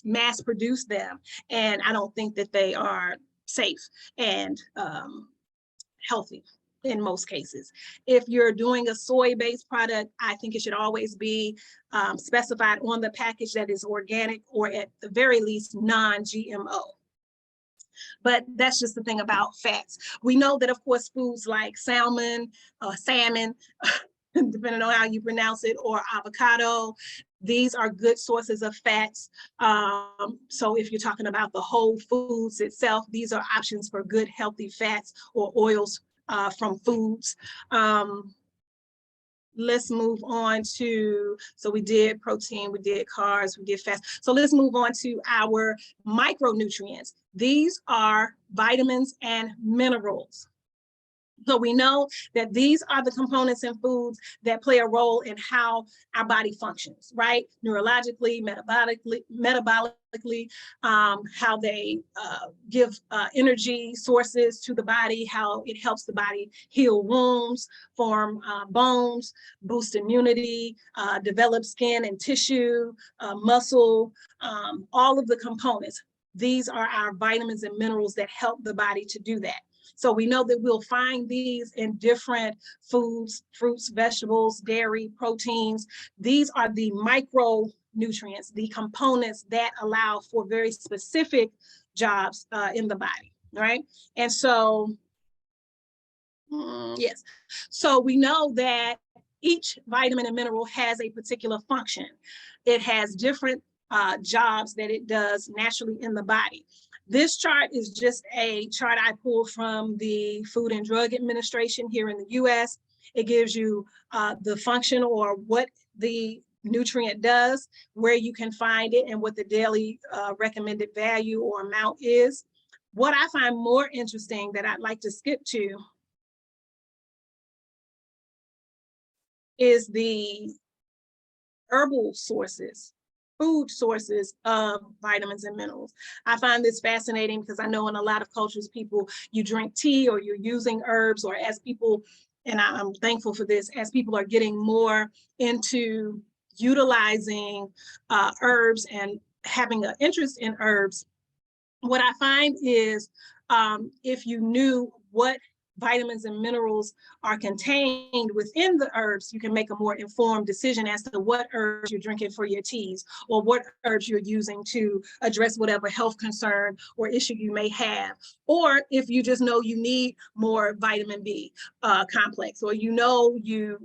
mass produce them, and I don't think that they are safe and healthy in most cases. If you're doing a soy-based product, I think it should always be specified on the package that is organic or at the very least non-GMO. But that's just the thing about fats. We know that, of course, foods like salmon, depending on how you pronounce it, or avocado, these are good sources of fats. So if you're talking about the whole foods itself, these are options for good, healthy fats or oils from foods. Let's move on to, so we did protein, we did carbs, we did fats. So let's move on to our micronutrients. These are vitamins and minerals. So we know that these are the components in foods that play a role in how our body functions, right? Neurologically, metabolically, how they give energy sources to the body, how it helps the body heal wounds, form bones, boost immunity, develop skin and tissue, muscle, all of the components. These are our vitamins and minerals that help the body to do that. So we know that we'll find these in different foods, fruits, vegetables, dairy, proteins. These are the micronutrients, the components that allow for very specific jobs in the body, right? And so, yes. So we know that each vitamin and mineral has a particular function. It has different jobs that it does naturally in the body. This chart is just a chart I pulled from the Food and Drug Administration here in the US. It gives you the function or what the nutrient does, where you can find it, and what the daily recommended value or amount is. What I find more interesting that I'd like to skip to is the herbal sources, food sources of vitamins and minerals. I find this fascinating because I know in a lot of cultures, you drink tea or you're using herbs, or as people, and I'm thankful for this, as people are getting more into utilizing herbs and having an interest in herbs, what I find is if you knew what vitamins and minerals are contained within the herbs, you can make a more informed decision as to what herbs you're drinking for your teas, or what herbs you're using to address whatever health concern or issue you may have. Or if you just know you need more vitamin B complex, or you know you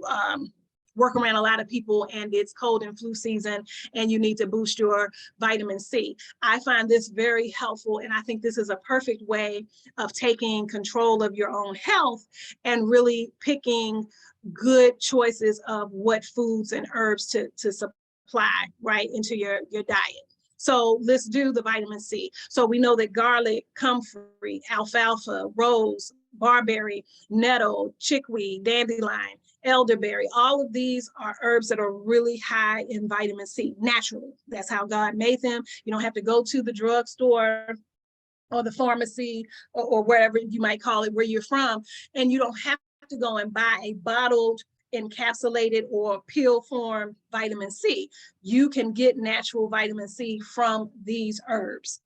work around a lot of people and it's cold and flu season and you need to boost your vitamin C. I find this very helpful, and I think this is a perfect way of taking control of your own health and really picking good choices of what foods and herbs to supply right into your diet. So let's do the vitamin C. So we know that garlic, comfrey, alfalfa, rose, barberry, nettle, chickweed, dandelion, elderberry. All of these are herbs that are really high in vitamin C, naturally. That's how God made them. You don't have to go to the drugstore or the pharmacy or wherever you might call it, where you're from, and you don't have to go and buy a bottled, encapsulated, or pill form vitamin C. You can get natural vitamin C from these herbs.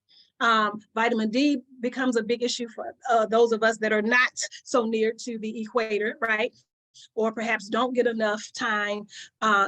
Vitamin D becomes a big issue for those of us that are not so near to the equator, right? Or perhaps don't get enough time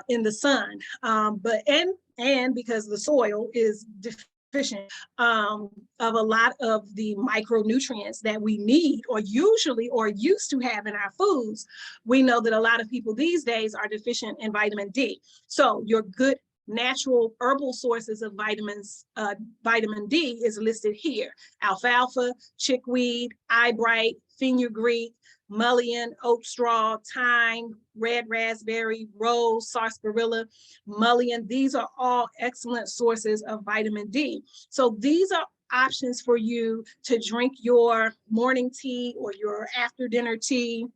in the sun. And because the soil is deficient of a lot of the micronutrients that we need or usually or used to have in our foods, we know that a lot of people these days are deficient in vitamin D. So your good natural herbal sources of vitamin D is listed here: alfalfa, chickweed, eyebright, fenugreek, mullein, oat straw, thyme, red raspberry, rose, sarsaparilla, mullein. These are all excellent sources of vitamin D. So these are options for you to drink your morning tea or your after dinner tea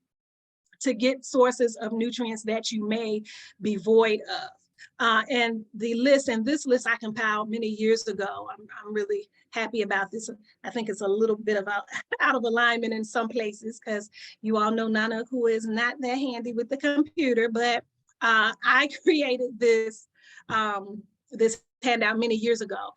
to get sources of nutrients that you may be void of. And this list I compiled many years ago. I'm really happy about this. I think it's a little bit about out of alignment in some places because you all know Nana who is not that handy with the computer, but I created this handout many years ago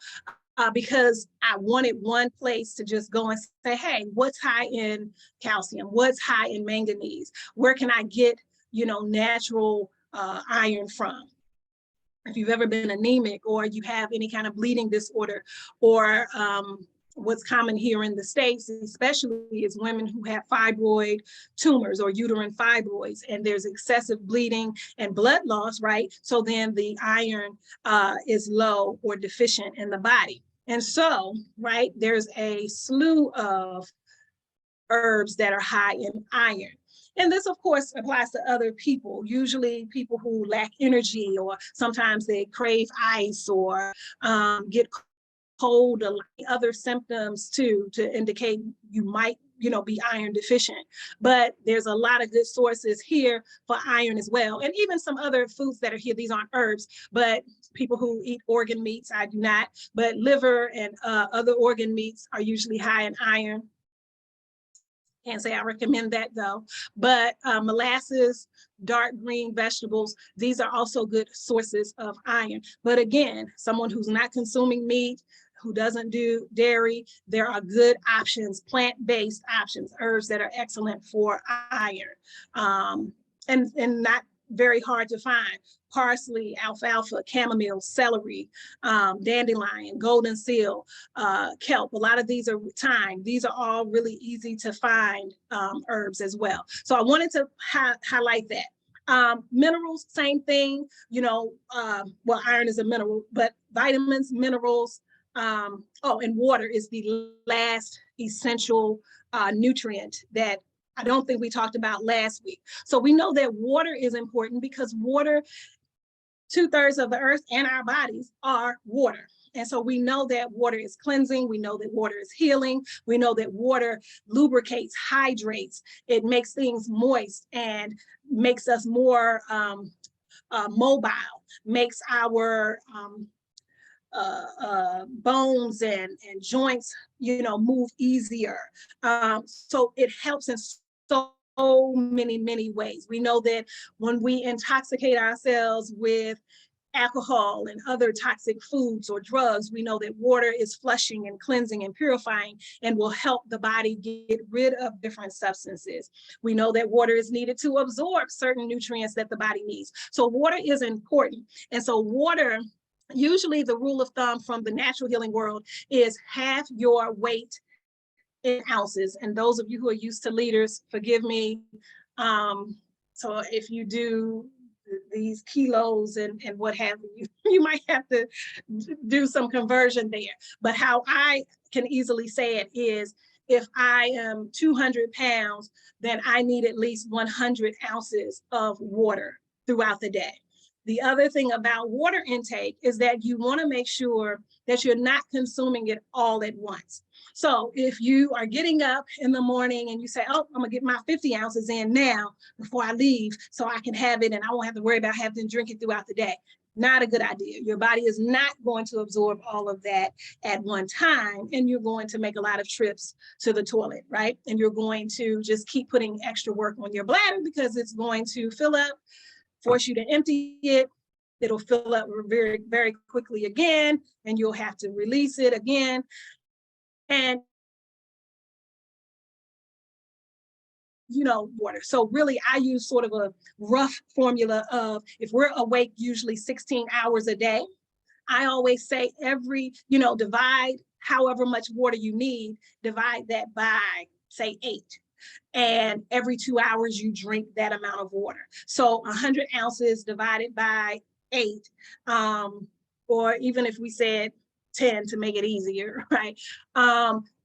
because I wanted one place to just go and say, hey, what's high in calcium? What's high in manganese? Where can I get, natural iron from? If you've ever been anemic or you have any kind of bleeding disorder, or what's common here in the States, especially, is women who have fibroid tumors or uterine fibroids, and there's excessive bleeding and blood loss, right? So then the iron is low or deficient in the body. And so, right, there's a slew of herbs that are high in iron. And this, of course, applies to other people, usually people who lack energy, or sometimes they crave ice or get cold or other symptoms too, to indicate you might, be iron deficient. But there's a lot of good sources here for iron as well. And even some other foods that are here, these aren't herbs, but people who eat organ meats, I do not, but liver and other organ meats are usually high in iron. Can't say I recommend that though, but molasses, dark green vegetables, these are also good sources of iron. But again, someone who's not consuming meat, who doesn't do dairy, there are good options, plant-based options, herbs that are excellent for iron, and not very hard to find: parsley, alfalfa, chamomile, celery, dandelion, golden seal, kelp. A lot of these are thyme. These are all really easy to find herbs as well. So I wanted to highlight that. Minerals, same thing, well, iron is a mineral, but vitamins, minerals, and water is the last essential nutrient that I don't think we talked about last week. So we know that water is important because water, 2/3 of the earth and our bodies are water. And so we know that water is cleansing. We know that water is healing. We know that water lubricates, hydrates. It makes things moist and makes us more mobile, makes our bones and joints, move easier. So it helps in so many ways. We know that when we intoxicate ourselves with alcohol and other toxic foods or drugs, we know that water is flushing and cleansing and purifying and will help the body get rid of different substances. We know that water is needed to absorb certain nutrients that the body needs. So water is important. And so water, usually the rule of thumb from the natural healing world is half your weight in ounces. And those of you who are used to liters, forgive me. So if you do these kilos and what have you, you might have to do some conversion there. But how I can easily say it is, if I am 200 pounds, then I need at least 100 ounces of water throughout the day. The other thing about water intake is that you want to make sure that you're not consuming it all at once. So if you are getting up in the morning and you say, oh, I'm gonna get my 50 ounces in now before I leave so I can have it and I won't have to worry about having to drink it throughout the day. Not a good idea. Your body is not going to absorb all of that at one time, and you're going to make a lot of trips to the toilet, right? And you're going to just keep putting extra work on your bladder because it's going to fill up, force you to empty it. It'll fill up very, very quickly again, and you'll have to release it again. And water. So really, I use sort of a rough formula of, if we're awake usually 16 hours a day, I always say divide however much water you need, divide that by, say, 8. And every 2 hours you drink that amount of water. So 100 ounces divided by 8, or even if we said 10 to make it easier, right?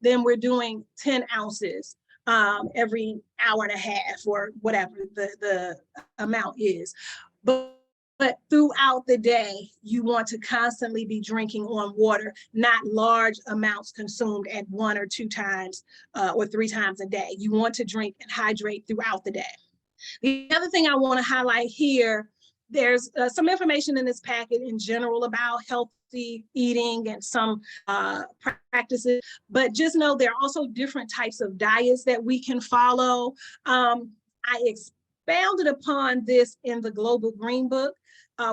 Then we're doing 10 ounces every hour and a half, or whatever the amount is. But throughout the day, you want to constantly be drinking on water, not large amounts consumed at 1 or 2 times or 3 times a day. You want to drink and hydrate throughout the day. The other thing I want to highlight here, there's some information in this packet in general about healthy eating and some practices, but just know there are also different types of diets that we can follow. I expounded upon this in the Global Green Book,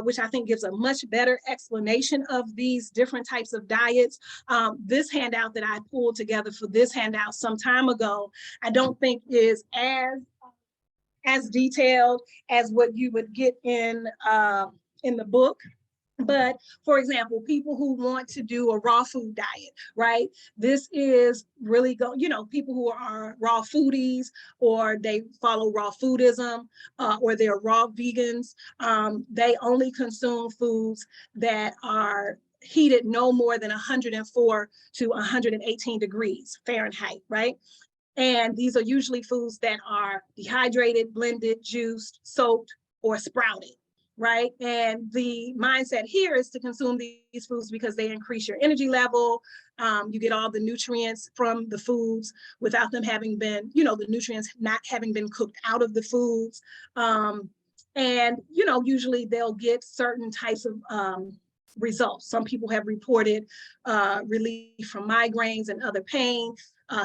which I think gives a much better explanation of these different types of diets. This handout that I pulled together for this handout some time ago, I don't think is as detailed as what you would get in the book. But for example, people who want to do a raw food diet, right? This is really people who are raw foodies, or they follow raw foodism, or they're raw vegans. They only consume foods that are heated no more than 104 to 118 degrees Fahrenheit, right? And these are usually foods that are dehydrated, blended, juiced, soaked, or sprouted, right? And the mindset here is to consume these foods because they increase your energy level. You get all the nutrients from the foods without them having been, the nutrients not having been cooked out of the foods. And usually they'll get certain types of results. Some people have reported relief from migraines and other pain.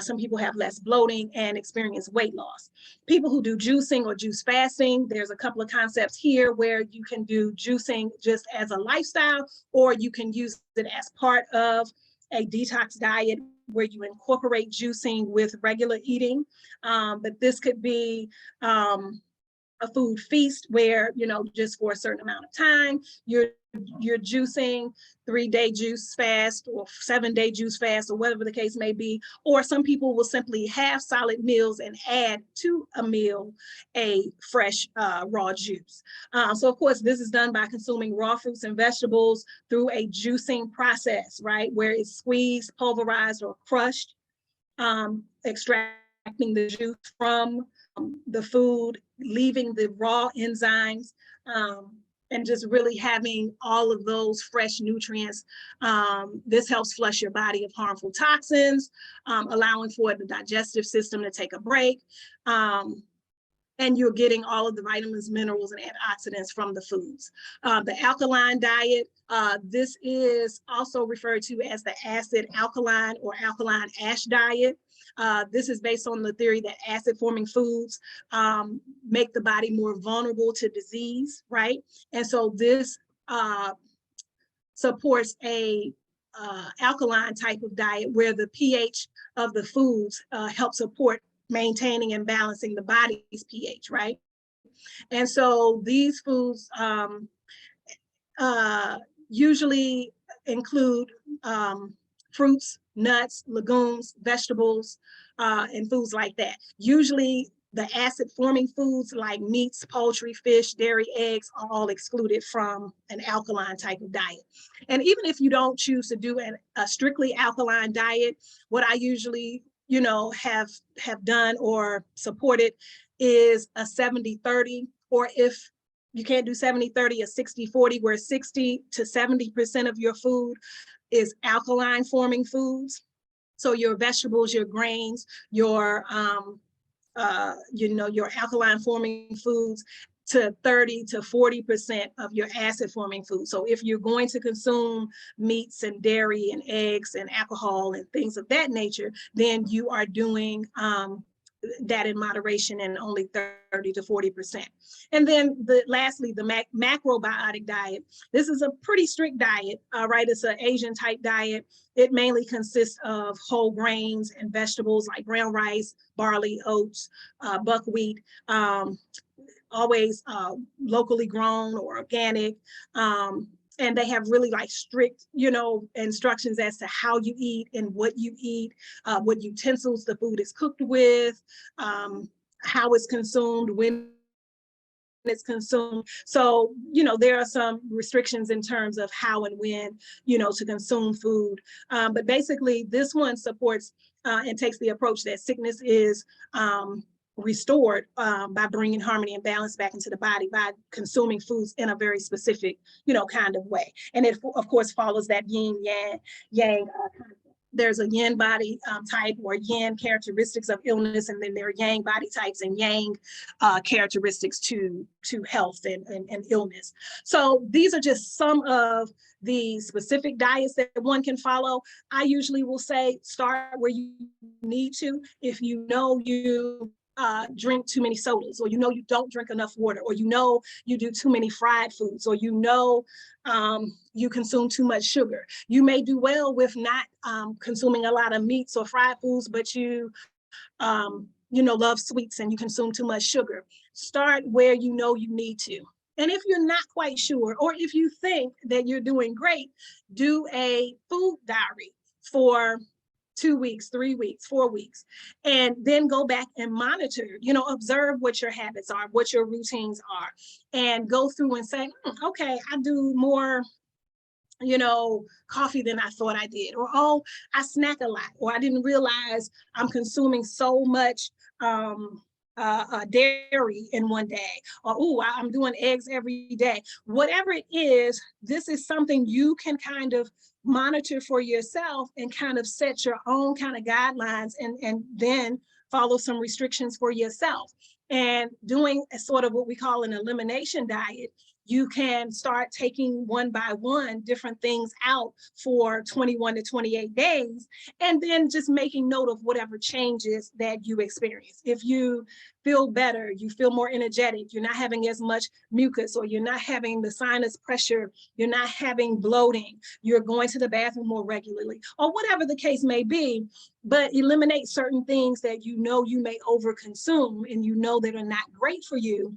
Some people have less bloating and experience weight loss. People who do juicing or juice fasting, there's a couple of concepts here where you can do juicing just as a lifestyle, or you can use it as part of a detox diet where you incorporate juicing with regular eating. But this could be a food feast where, just for a certain amount of time, you're juicing, 3-day juice fast or 7-day juice fast, or whatever the case may be. Or some people will simply have solid meals and add to a meal a fresh raw juice. So of course, this is done by consuming raw fruits and vegetables through a juicing process, right? Where it's squeezed, pulverized, or crushed, extracting the juice from the food, leaving the raw enzymes, and just really having all of those fresh nutrients. This helps flush your body of harmful toxins, allowing for the digestive system to take a break. And you're getting all of the vitamins, minerals, and antioxidants from the foods. The alkaline diet, this is also referred to as the acid alkaline or alkaline ash diet. This is based on the theory that acid-forming foods make the body more vulnerable to disease, right? And so this supports a alkaline type of diet where the pH of the foods help support maintaining and balancing the body's pH, right? And so these foods usually include fruits, nuts, legumes, vegetables, and foods like that. Usually the acid-forming foods like meats, poultry, fish, dairy, eggs are all excluded from an alkaline type of diet. And even if you don't choose to do a strictly alkaline diet, what I usually have done or supported is a 70-30, or if You can't do 70-30 or 60-40, where 60 to 70% of your food is alkaline forming foods. So your vegetables, your grains, your your alkaline forming foods, to 30 to 40% of your acid forming food. So if you're going to consume meats and dairy and eggs and alcohol and things of that nature, then you are doing that in moderation and only 30 to 40%. And then lastly, the macrobiotic diet. This is a pretty strict diet, right? It's an Asian type diet. It mainly consists of whole grains and vegetables like brown rice, barley, oats, buckwheat, always locally grown or organic. And they have really like strict, instructions as to how you eat and what you eat, what utensils the food is cooked with, how it's consumed, when it's consumed. So, there are some restrictions in terms of how and when, to consume food. But basically this one supports and takes the approach that sickness is restored by bringing harmony and balance back into the body by consuming foods in a very specific, kind of way. And it, of course, follows that yin yang concept. There's a yin body type or yin characteristics of illness, and then there are yang body types and yang characteristics to health and illness. So these are just some of the specific diets that one can follow. I usually will say start where you need to. If you know you drink too many sodas, or you don't drink enough water, or you do too many fried foods, or you consume too much sugar. You may do well with not consuming a lot of meats or fried foods, but you love sweets and you consume too much sugar. Start where you need to. And if you're not quite sure, or if you think that you're doing great, do a food diary for 2 weeks, 3 weeks, 4 weeks, and then go back and monitor, observe what your habits are, what your routines are, and go through and say, okay, I do more, coffee than I thought I did, or, oh, I snack a lot, or I didn't realize I'm consuming so much dairy in one day, or, oh, I'm doing eggs every day. Whatever it is, this is something you can kind of monitor for yourself and kind of set your own kind of guidelines, and then follow some restrictions for yourself. And doing a sort of what we call an elimination diet, you can start taking one by one different things out for 21 to 28 days, and then just making note of whatever changes that you experience. If you feel better, you feel more energetic, you're not having as much mucus, or you're not having the sinus pressure, you're not having bloating, you're going to the bathroom more regularly, or whatever the case may be, but eliminate certain things that you may overconsume and that are not great for you.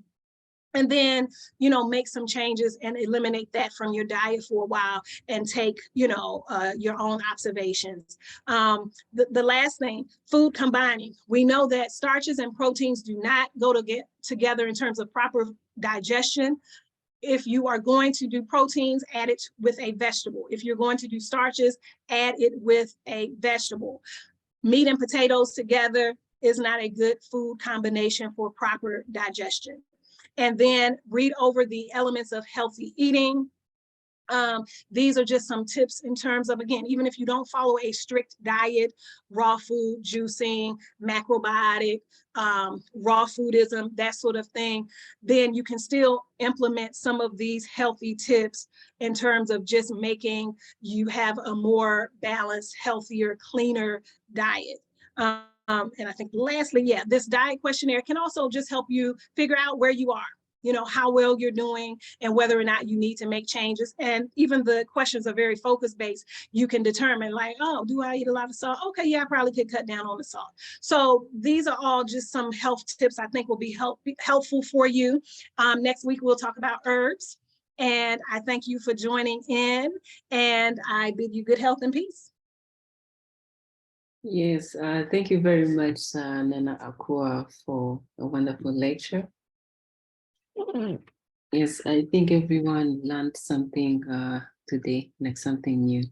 And then, make some changes and eliminate that from your diet for a while, and take, your own observations. The last thing, food combining. We know that starches and proteins do not go together in terms of proper digestion. If you are going to do proteins, add it with a vegetable. If you're going to do starches, add it with a vegetable. Meat and potatoes together is not a good food combination for proper digestion. And then read over the elements of healthy eating. These are just some tips in terms of, again, even if you don't follow a strict diet, raw food, juicing, macrobiotic, raw foodism, that sort of thing, then you can still implement some of these healthy tips in terms of just making you have a more balanced, healthier, cleaner diet. And I think lastly, this diet questionnaire can also just help you figure out where you are, how well you're doing, and whether or not you need to make changes. And even the questions are very focus based. You can determine, like, oh, do I eat a lot of salt? Okay, yeah, I probably could cut down on the salt. So these are all just some health tips I think will be helpful for you. Next week, we'll talk about herbs. And I thank you for joining in, and I bid you good health and peace. Yes, thank you very much, Nana Akua, for a wonderful lecture. Yes, I think everyone learned something today, like something new.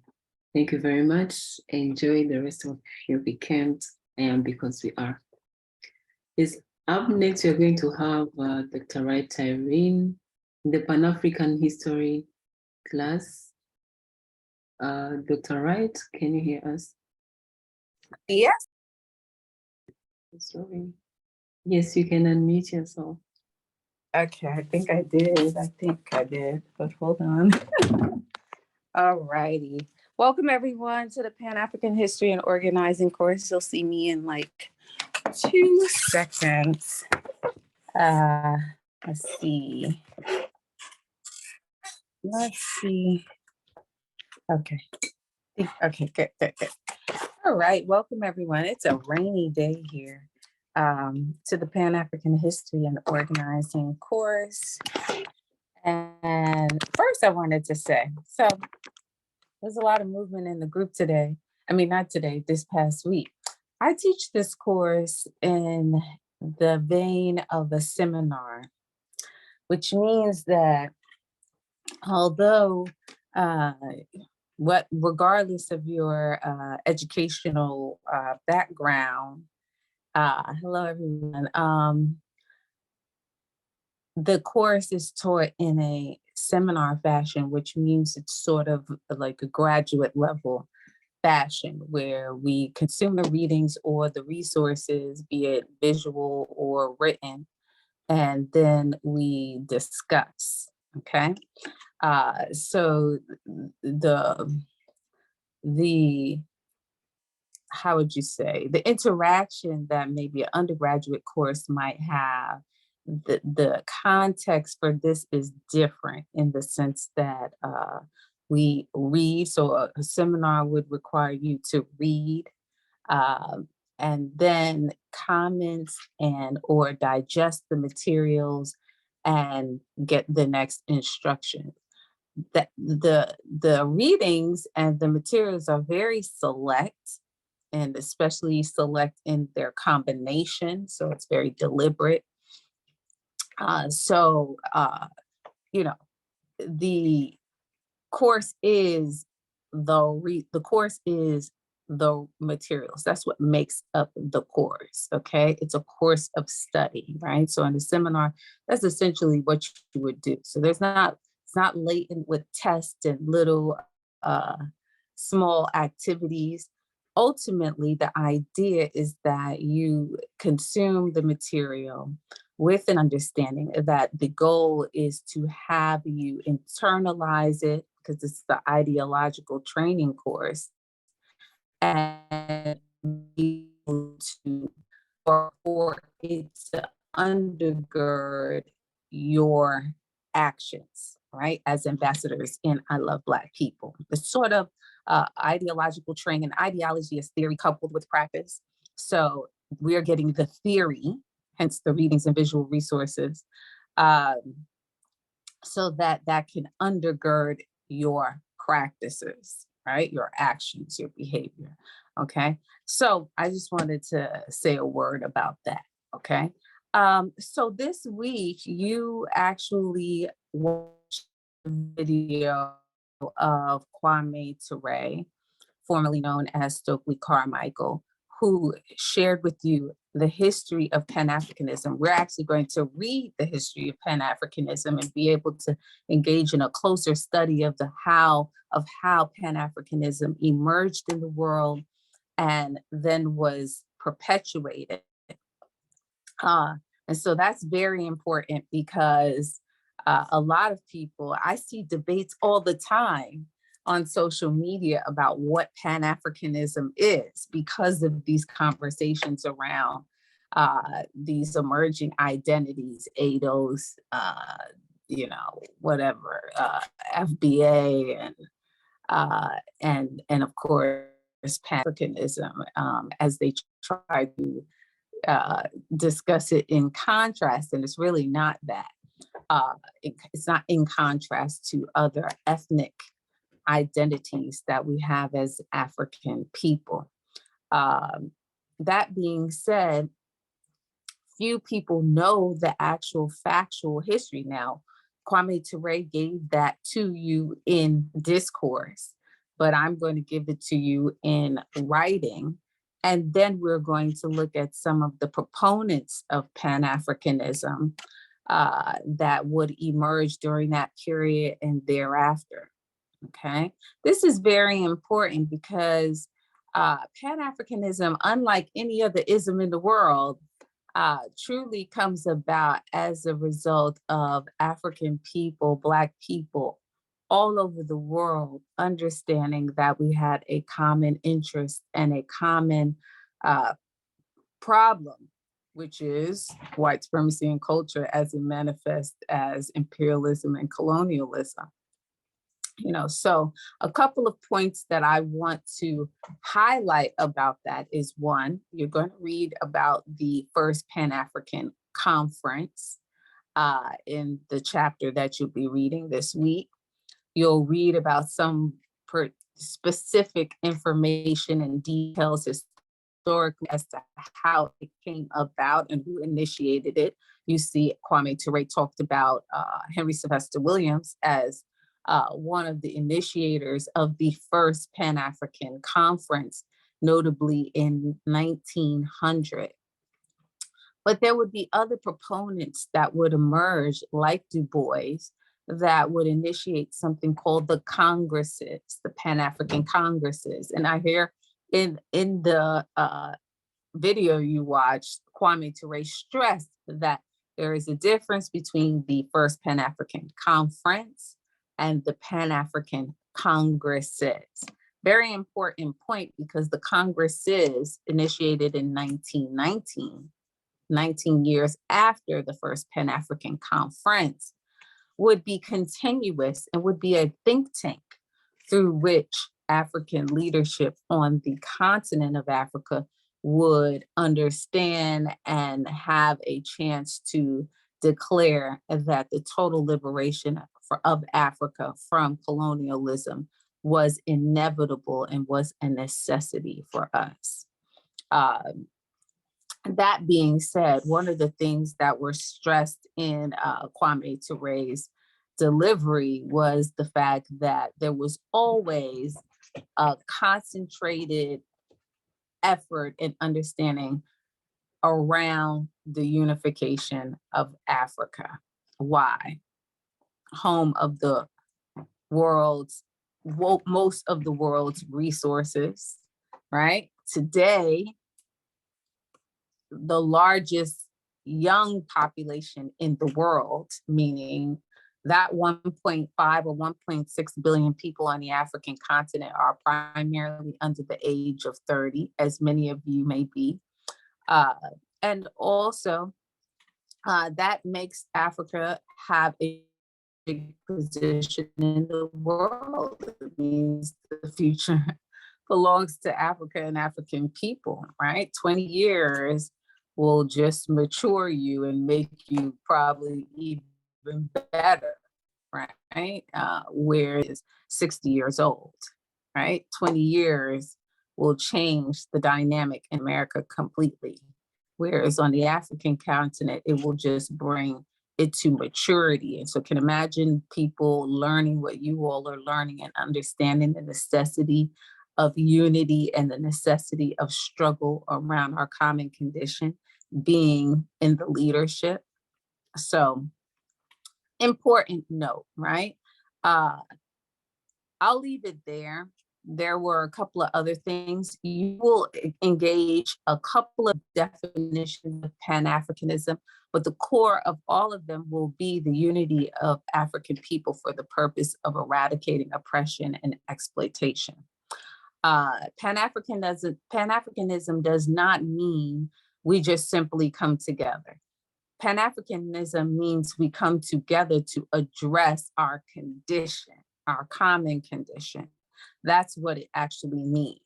Thank you very much. Enjoy the rest of your weekend, and because we are. Yes, up next, we're going to have Dr. Wright Irene, the Pan-African history class. Dr. Wright, can you hear us? Yes. Sorry. Yes, you can unmute yourself. Okay, I think I did. But hold on. All righty. Welcome everyone to the Pan-African History and Organizing course. You'll see me in like 2 seconds. Let's see. Okay. Okay, good. All right, welcome everyone. It's a rainy day here to the Pan-African History and Organizing course. And first I wanted to say, so there's a lot of movement in the group today. I mean, not today, this past week. I teach this course in the vein of a seminar, which means that although regardless of your educational background, hello everyone, the course is taught in a seminar fashion, which means it's sort of like a graduate level fashion where we consume the readings or the resources, be it visual or written, and then we discuss, okay? So the how would you say, the interaction that maybe an undergraduate course might have, the context for this is different in the sense that we read. So a seminar would require you to read and then comment and or digest the materials and get the next instruction. That the readings and the materials are very select, and especially select in their combination. So it's very deliberate. You know, the course is the course is the materials. That's what makes up the course. Okay, it's a course of study, right? So in a seminar, that's essentially what you would do. So it's not latent with tests and little small activities. Ultimately, the idea is that you consume the material with an understanding that the goal is to have you internalize it, because it's the ideological training course, and be able to, or it to undergird your actions, right? As ambassadors in I Love Black People. The sort of ideological training, ideology is theory coupled with practice. So we're getting the theory, hence the readings and visual resources, so that can undergird your practices, right? Your actions, your behavior, okay? So I just wanted to say a word about that, okay? So this week, you actually watched a video of Kwame Ture, formerly known as Stokely Carmichael, who shared with you the history of Pan-Africanism. We're actually going to read the history of Pan-Africanism and be able to engage in a closer study of how Pan-Africanism emerged in the world and then was perpetuated. And so that's very important because a lot of people, I see debates all the time on social media about what Pan-Africanism is because of these conversations around these emerging identities, ADOS, whatever, FBA, and of course Pan-Africanism, as they try to discuss it in contrast, and it's really not that. It's not in contrast to other ethnic identities that we have as African people. That being said, few people know the actual factual history. Now, Kwame Ture gave that to you in discourse, but I'm going to give it to you in writing. And then we're going to look at some of the proponents of Pan-Africanism that would emerge during that period and thereafter. Okay, this is very important because Pan-Africanism, unlike any other ism in the world, truly comes about as a result of African people, Black people all over the world, understanding that we had a common interest and a common problem, which is white supremacy and culture as it manifests as imperialism and colonialism. You know, so a couple of points that I want to highlight about that is, one, you're going to read about the first Pan-African Conference in the chapter that you'll be reading this week. You'll read about some specific information and details historically as to how it came about and who initiated it. You see Kwame Ture talked about Henry Sylvester Williams as one of the initiators of the first Pan-African Conference, notably in 1900. But there would be other proponents that would emerge, like Du Bois, that would initiate something called the Congresses, the Pan-African Congresses. And I hear in the video you watched, Kwame Ture stressed that there is a difference between the first Pan-African Conference and the Pan-African Congresses. Very important point, because the Congresses initiated in 1919, 19 years after the first Pan-African Conference, would be continuous and would be a think tank through which African leadership on the continent of Africa would understand and have a chance to declare that the total liberation of Africa from colonialism was inevitable and was a necessity for us. That being said, one of the things that were stressed in Kwame Ture's delivery was the fact that there was always a concentrated effort and understanding around the unification of Africa. Why? Home of the world's, most of the world's resources, right? Today, the largest young population in the world, meaning that 1.5 or 1.6 billion people on the African continent are primarily under the age of 30, as many of you may be. And also, that makes Africa have a big position in the world. It means the future belongs to Africa and African people, right? 20 years will just mature you and make you probably even better, right? Whereas 60 years old, right? 20 years will change the dynamic in America completely. Whereas on the African continent, it will just bring it to maturity. And so can imagine people learning what you all are learning and understanding the necessity of unity and the necessity of struggle around our common condition being in the leadership. So important note, right? I'll leave it there. There were a couple of other things. You will engage a couple of definitions of Pan-Africanism, but the core of all of them will be the unity of African people for the purpose of eradicating oppression and exploitation. Pan-Africanism does not mean we just simply come together. Pan-Africanism means we come together to address our condition, our common condition. That's what it actually means.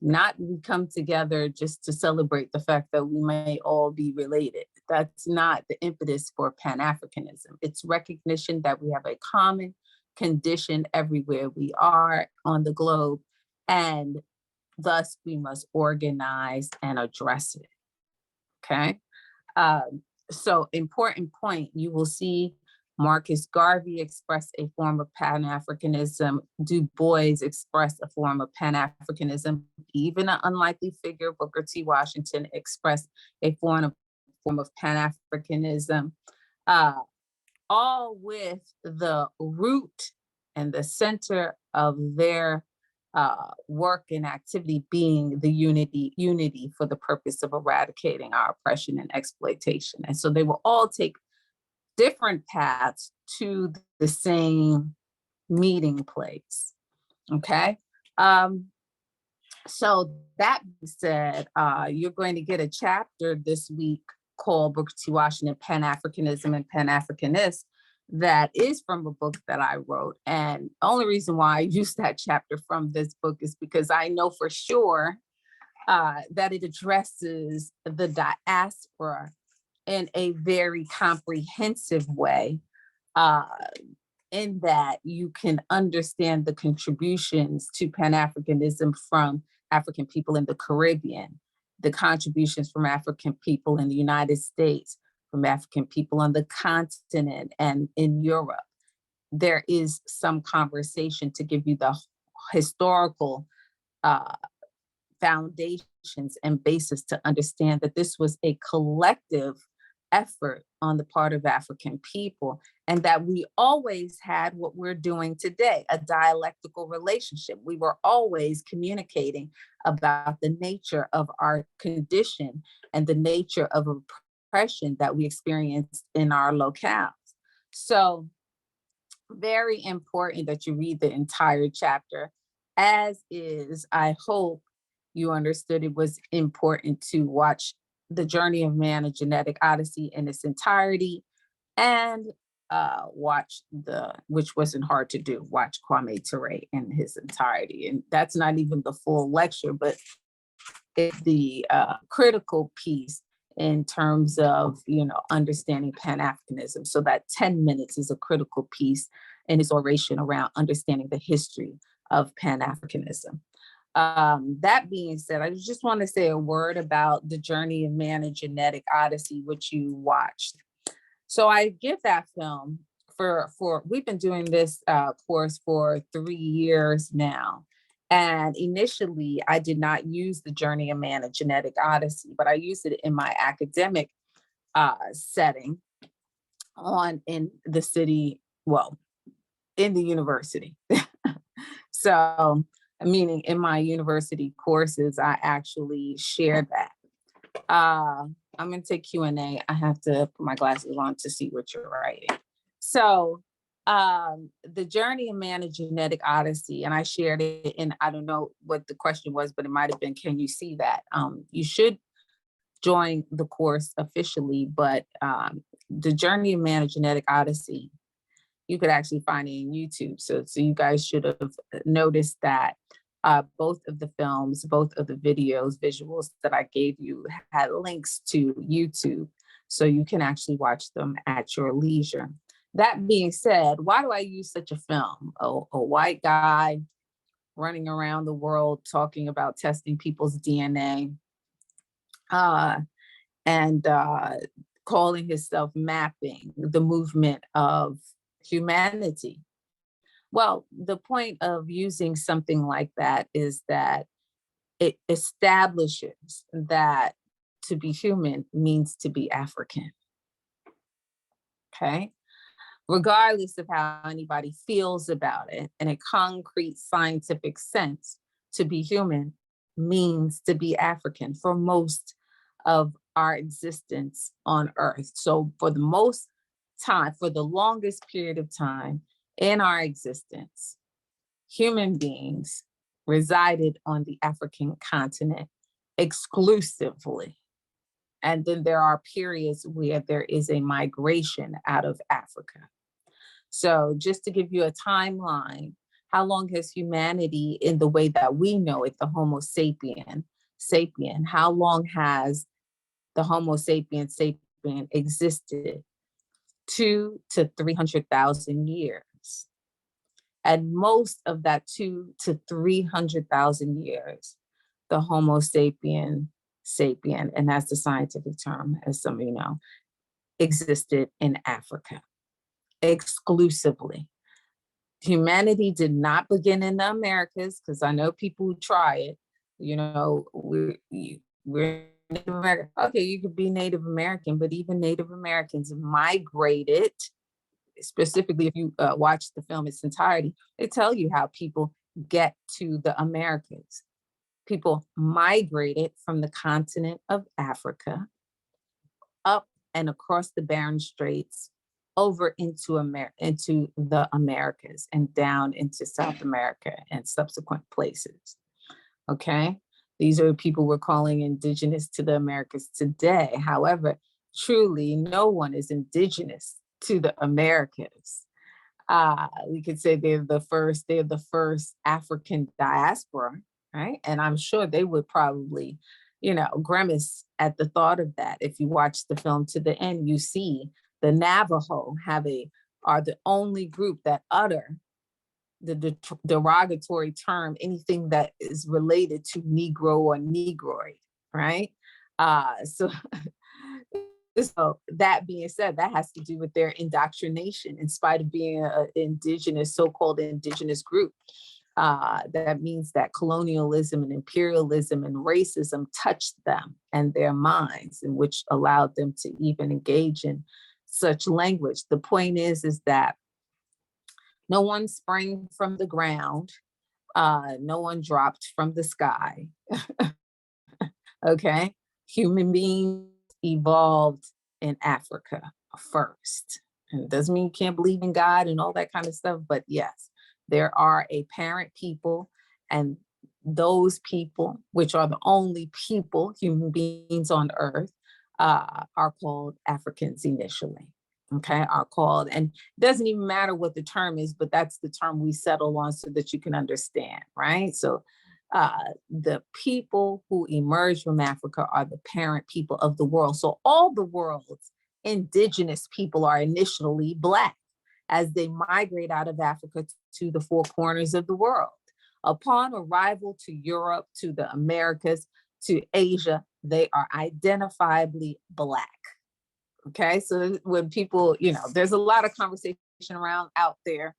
Not we come together just to celebrate the fact that we may all be related. That's not the impetus for Pan-Africanism. It's recognition that we have a common condition everywhere we are on the globe, and thus we must organize and address it, okay? So important point, you will see Marcus Garvey expressed a form of Pan-Africanism. Du Bois expressed a form of Pan-Africanism. Even an unlikely figure, Booker T. Washington, expressed a form of Pan-Africanism. all with the root and the center of their work and activity being the unity for the purpose of eradicating our oppression and exploitation. And so they will all take different paths to the same meeting place. Okay. So that being said, you're going to get a chapter this week called Booker T. Washington, Pan-Africanism and Pan-Africanists, that is from a book that I wrote. And the only reason why I used that chapter from this book is because I know for sure that it addresses the diaspora in a very comprehensive way, in that you can understand the contributions to Pan-Africanism from African people in the Caribbean, the contributions from African people in the United States, from African people on the continent and in Europe. There is some conversation to give you the historical foundations and basis to understand that this was a collective effort on the part of African people, and that we always had what we're doing today, a dialectical relationship. We were always communicating about the nature of our condition and the nature of oppression that we experienced in our locales. So very important that you read the entire chapter, as is, I hope you understood it was important to watch The Journey of Man, A Genetic Odyssey in its entirety, and watch which wasn't hard to do, watch Kwame Ture in his entirety. And that's not even the full lecture, but it's the critical piece in terms of, understanding Pan-Africanism. So that 10 minutes is a critical piece in his oration around understanding the history of Pan-Africanism. That being said, I just want to say a word about The Journey of Man, A Genetic Odyssey, which you watched. So I give that film we've been doing this course for 3 years now. And initially, I did not use The Journey of Man, A Genetic Odyssey, but I used it in my academic setting in the city, in the university. So, meaning in my university courses, I actually shared that. I'm going to take Q&A. I have to put my glasses on to see what you're writing. So The Journey of Man, A Genetic Odyssey, and I shared it, and I don't know what the question was, but it might have been, can you see that? You should join the course officially, but The Journey of Man, A Genetic Odyssey, you could actually find it in YouTube. So you guys should have noticed that both of the films, both of the visuals that I gave you had links to YouTube. So you can actually watch them at your leisure. That being said, why do I use such a film? A white guy running around the world talking about testing people's DNA and calling himself mapping the movement of humanity. Well, the point of using something like that is that it establishes that to be human means to be African. Okay? Regardless of how anybody feels about it, in a concrete scientific sense, to be human means to be African for most of our existence on Earth. So for the most time, for the longest period of time in our existence, human beings resided on the African continent exclusively. And then there are periods where there is a migration out of Africa. So just to give you a timeline, how long has humanity, in the way that we know it, the Homo sapien, how long has the Homo sapien existed? 200 to 300,000 years. And most of that 200 to 300,000 years, the Homo sapien, and that's the scientific term, as some of you know, existed in Africa exclusively. Humanity did not begin in the Americas, because I know people who try it. We're Native American. Okay, you could be Native American, but even Native Americans migrated. Specifically, if you watch the film its entirety, they tell you how people get to the Americas. People migrated from the continent of Africa up and across the Bering Straits over into the Americas and down into South America and subsequent places. Okay, these are people we're calling indigenous to the Americas today. However, truly, no one is indigenous to the Americas. We could say they're the first African diaspora, right? And I'm sure they would probably, grimace at the thought of that. If you watch the film to the end, you see the Navajo are the only group that utter the derogatory term, anything that is related to Negro or Negroid, right? So that being said, that has to do with their indoctrination in spite of being an indigenous, so-called indigenous group. That means that colonialism and imperialism and racism touched them and their minds, and which allowed them to even engage in such language. The point is that no one sprang from the ground. No one dropped from the sky. Okay. Human beings evolved in Africa first. And it doesn't mean you can't believe in God and all that kind of stuff, but yes, there are a parent people, and those people, which are the only people, human beings on earth, are called Africans initially. Okay, are called, and it doesn't even matter what the term is, but that's the term we settle on so that you can understand, right? So the people who emerge from Africa are the parent people of the world. So all the world's indigenous people are initially Black as they migrate out of Africa to the four corners of the world. Upon arrival to Europe, to the Americas, to Asia, they are identifiably Black. Okay, so when people, there's a lot of conversation around out there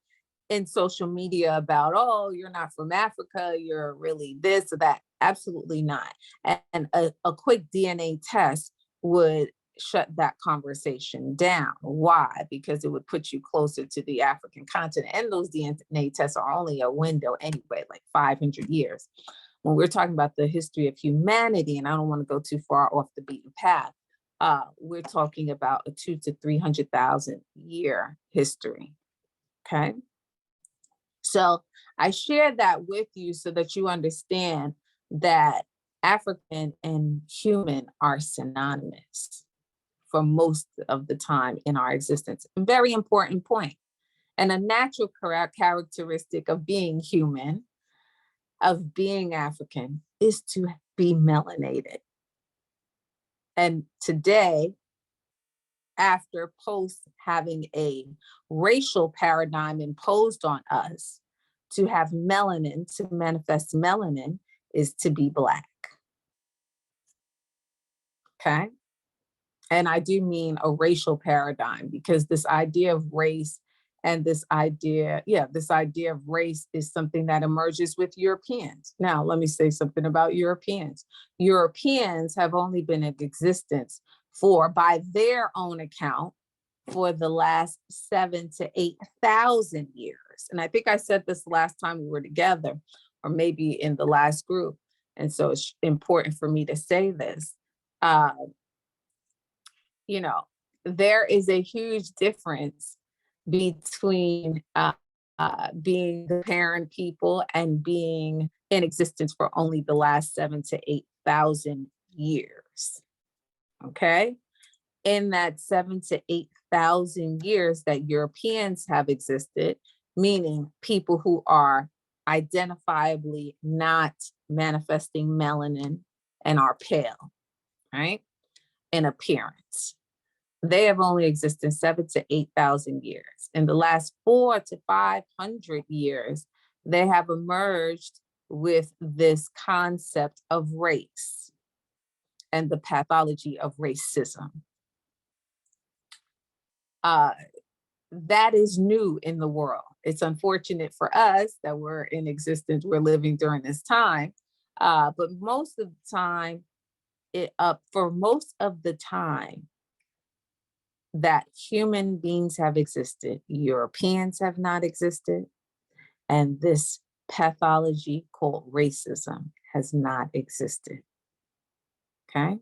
in social media about, oh, you're not from Africa, you're really this or that. Absolutely not. And a quick DNA test would shut that conversation down. Why? Because it would put you closer to the African continent. And those DNA tests are only a window anyway, like 500 years. When we're talking about the history of humanity, and I don't want to go too far off the beaten path, we're talking about a 200,000 to 300,000 year history. Okay. So I share that with you so that you understand that African and human are synonymous for most of the time in our existence. A very important point. And a natural characteristic of being human, of being African, is to be melanated. And today, after post having a racial paradigm imposed on us, to have melanin, to manifest melanin, is to be Black. Okay. And I do mean a racial paradigm, because this idea of race and this idea of race is something that emerges with Europeans. Now, let me say something about Europeans. Europeans have only been in existence for, by their own account, for the last 7,000 to 8,000 years. And I think I said this last time we were together, or maybe in the last group. And so it's important for me to say this. There is a huge difference between being the parent people and being in existence for only the last 7,000 to 8,000 years. Okay. In that 7,000 to 8,000 years that Europeans have existed, meaning people who are identifiably not manifesting melanin and are pale, right, in appearance. They have only existed 7,000 to 8,000 years. In the last 400 to 500 years, they have emerged with this concept of race and the pathology of racism. That is new in the world. It's unfortunate for us that we're in existence, we're living during this time, but most of the time, for most of the time that human beings have existed, Europeans have not existed, and this pathology called racism has not existed. Okay?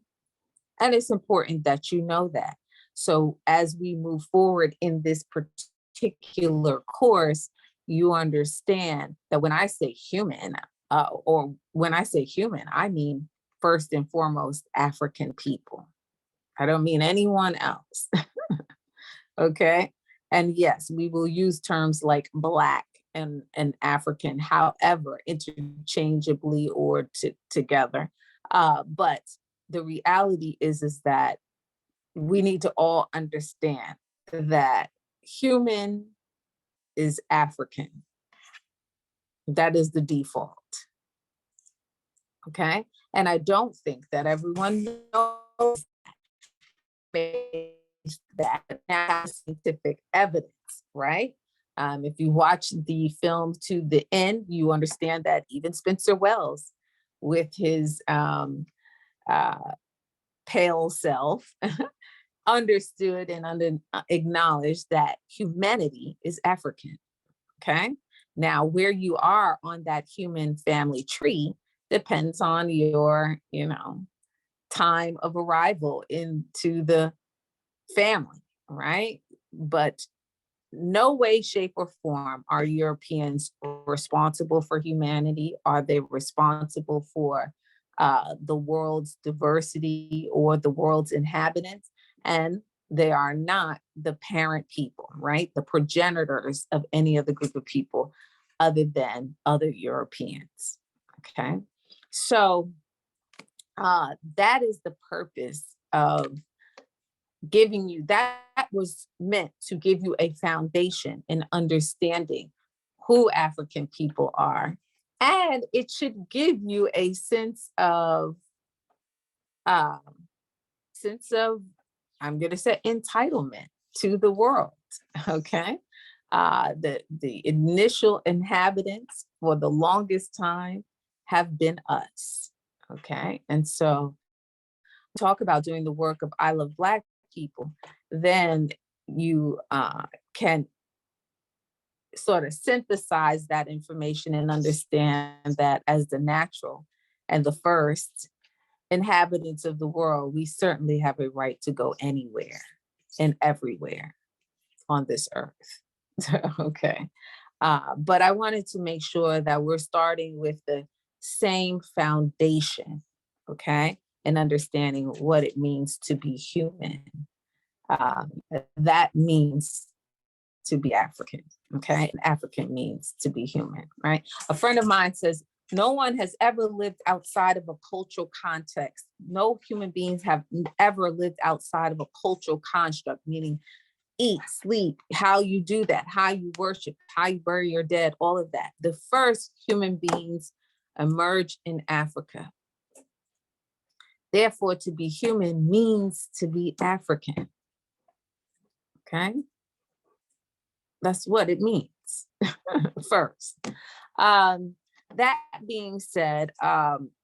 And it's important that you know that. So as we move forward in this particular course, you understand that when I say human, or when I say human, I mean first and foremost African people. I don't mean anyone else. Okay. And yes, we will use terms like Black and African, however, interchangeably or together. But the reality is that we need to all understand that human is African. That is the default. Okay. And I don't think that everyone knows that now scientific evidence, right? If you watch the film to the end, you understand that even Spencer Wells, with his pale self, understood and acknowledged that humanity is African. Okay. Now, where you are on that human family tree depends on your, time of arrival into the family, right? But no way, shape, or form are Europeans responsible for humanity. Are they responsible for the world's diversity or the world's inhabitants? And they are not the parent people, right? The progenitors of any other group of people other than other Europeans, okay? So that is the purpose of giving you, that was meant to give you a foundation in understanding who African people are. And it should give you a sense of, I'm going to say, entitlement to the world, okay? The initial inhabitants for the longest time have been us, okay? And so talk about doing the work of I Love Black People, then you can sort of synthesize that information and understand that as the natural and the first inhabitants of the world, we certainly have a right to go anywhere and everywhere on this earth. Okay. But I wanted to make sure that we're starting with the same foundation, okay, and understanding what it means to be human. That means to be African, okay? And African means to be human, right? A friend of mine says, no one has ever lived outside of a cultural context. No human beings have ever lived outside of a cultural construct, meaning eat, sleep, how you do that, how you worship, how you bury your dead, all of that. The first human beings emerged in Africa. Therefore, to be human means to be African. Okay? That's what it means first. That being said,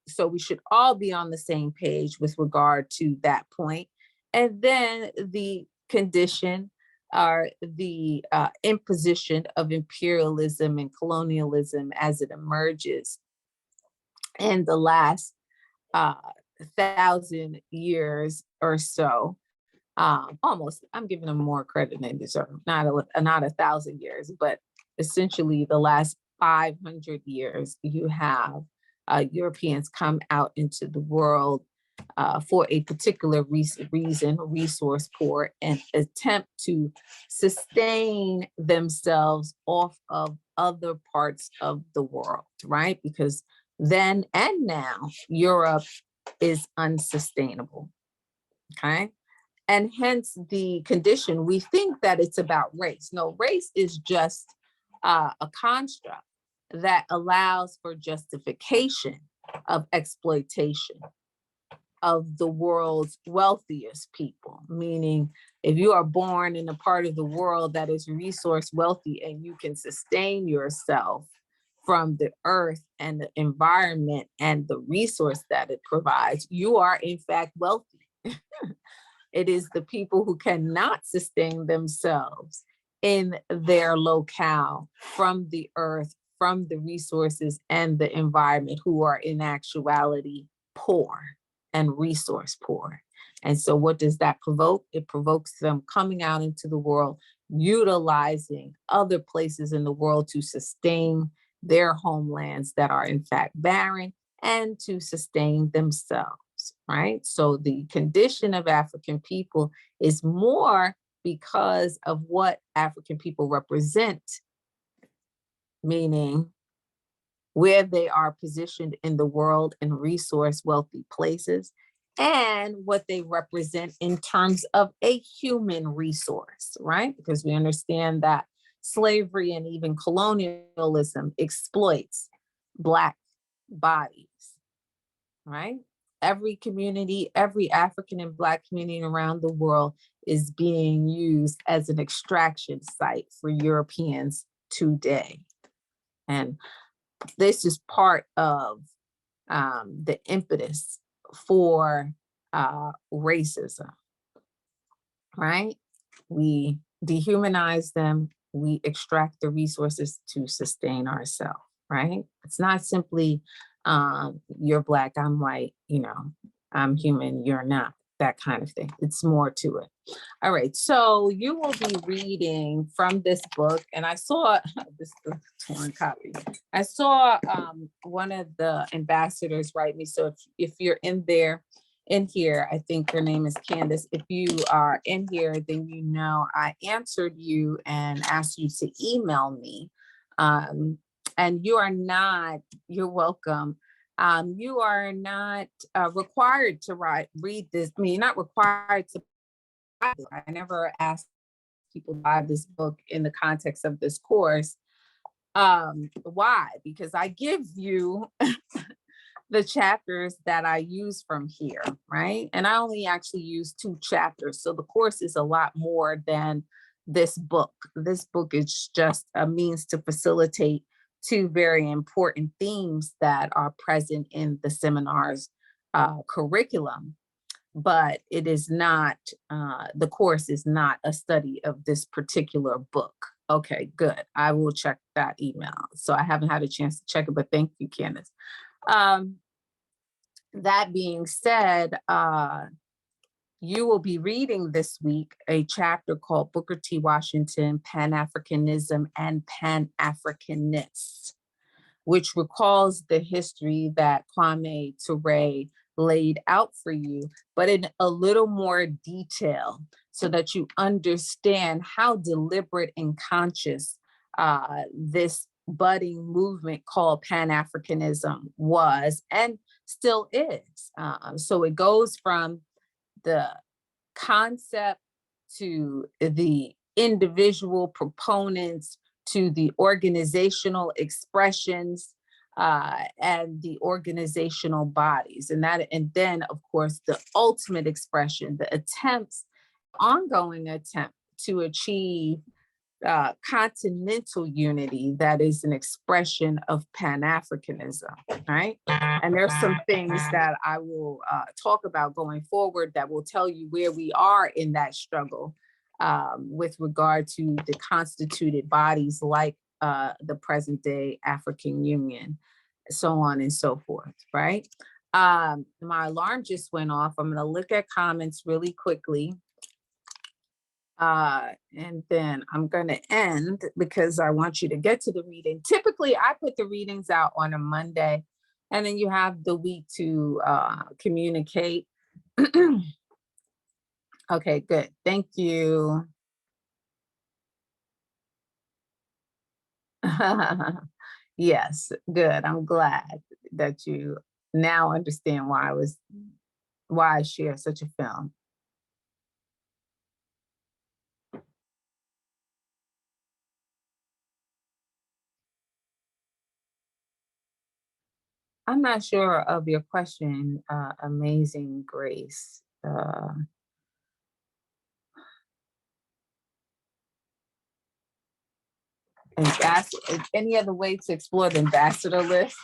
so we should all be on the same page with regard to that point. And then the condition or the imposition of imperialism and colonialism as it emerges in the last 1,000 years or so. Almost, I'm giving them more credit than they deserve. Not 1,000 years, but essentially the last 500 years, you have Europeans come out into the world for a particular reason, resource poor, and attempt to sustain themselves off of other parts of the world, right? Because then and now, Europe is unsustainable, okay? And hence the condition, we think that it's about race. No, race is just a construct that allows for justification of exploitation of the world's wealthiest people. Meaning, if you are born in a part of the world that is resource wealthy and you can sustain yourself from the earth and the environment and the resource that it provides, you are in fact wealthy. It is the people who cannot sustain themselves in their locale from the earth, from the resources and the environment, who are in actuality poor and resource poor. And so what does that provoke? It provokes them coming out into the world, utilizing other places in the world to sustain their homelands that are in fact barren and to sustain themselves, right? So the condition of African people is more because of what African people represent, meaning where they are positioned in the world in resource wealthy places, and what they represent in terms of a human resource, right? Because we understand that slavery and even colonialism exploits Black bodies, right? Every community, every African and Black community around the world is being used as an extraction site for Europeans today. And this is part of the impetus for racism, right? We dehumanize them, we extract the resources to sustain ourselves, right? It's not simply you're Black, I'm white, you know, I'm human, you're not, that kind of thing. It's more to it. All right, so you will be reading from this book, and I saw this torn copy. I saw one of the ambassadors write me. So if you're in here, I think her name is Candace. If you are in here, then you know I answered you and asked you to email me. And you are not, you're welcome. You are not required to read this. I mean, you're not required to buy it. I never asked people to buy this book in the context of this course. Why? Because I give you the chapters that I use from here, right? And I only actually use 2 chapters. So the course is a lot more than this book. This book is just a means to facilitate 2 very important themes that are present in the seminar's curriculum. But it is not, the course is not a study of this particular book. Okay, good. I will check that email. So I haven't had a chance to check it, but thank you, Candace. That being said, you will be reading this week a chapter called Booker T. Washington, Pan-Africanism and Pan-Africanists, which recalls the history that Kwame Ture laid out for you, but in a little more detail so that you understand how deliberate and conscious this budding movement called Pan-Africanism was and still is. So it goes from the concept to the individual proponents to the organizational expressions and the organizational bodies, and then of course the ultimate expression, the ongoing attempt to achieve continental unity that is an expression of Pan-Africanism, right? And there's some things that I will talk about going forward that will tell you where we are in that struggle with regard to the constituted bodies like the present day African Union, so on and so forth, right? My alarm just went off. I'm gonna look at comments really quickly. And then I'm going to end because I want you to get to the reading. Typically, I put the readings out on a Monday, and then you have the week to communicate. Okay, good. Thank you. Yes, good. I'm glad that you now understand why I share such a film. I'm not sure of your question, Amazing Grace. Any other way to explore the ambassador list?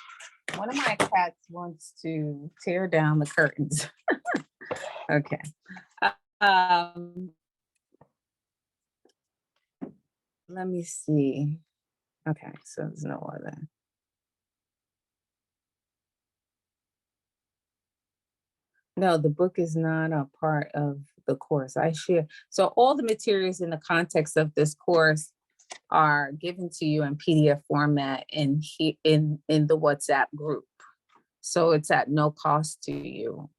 One of my cats wants to tear down the curtains. Okay. Let me see. Okay, so there's no other. No, the book is not a part of the course. I share. So all the materials in the context of this course are given to you in PDF format in the WhatsApp group. So it's at no cost to you.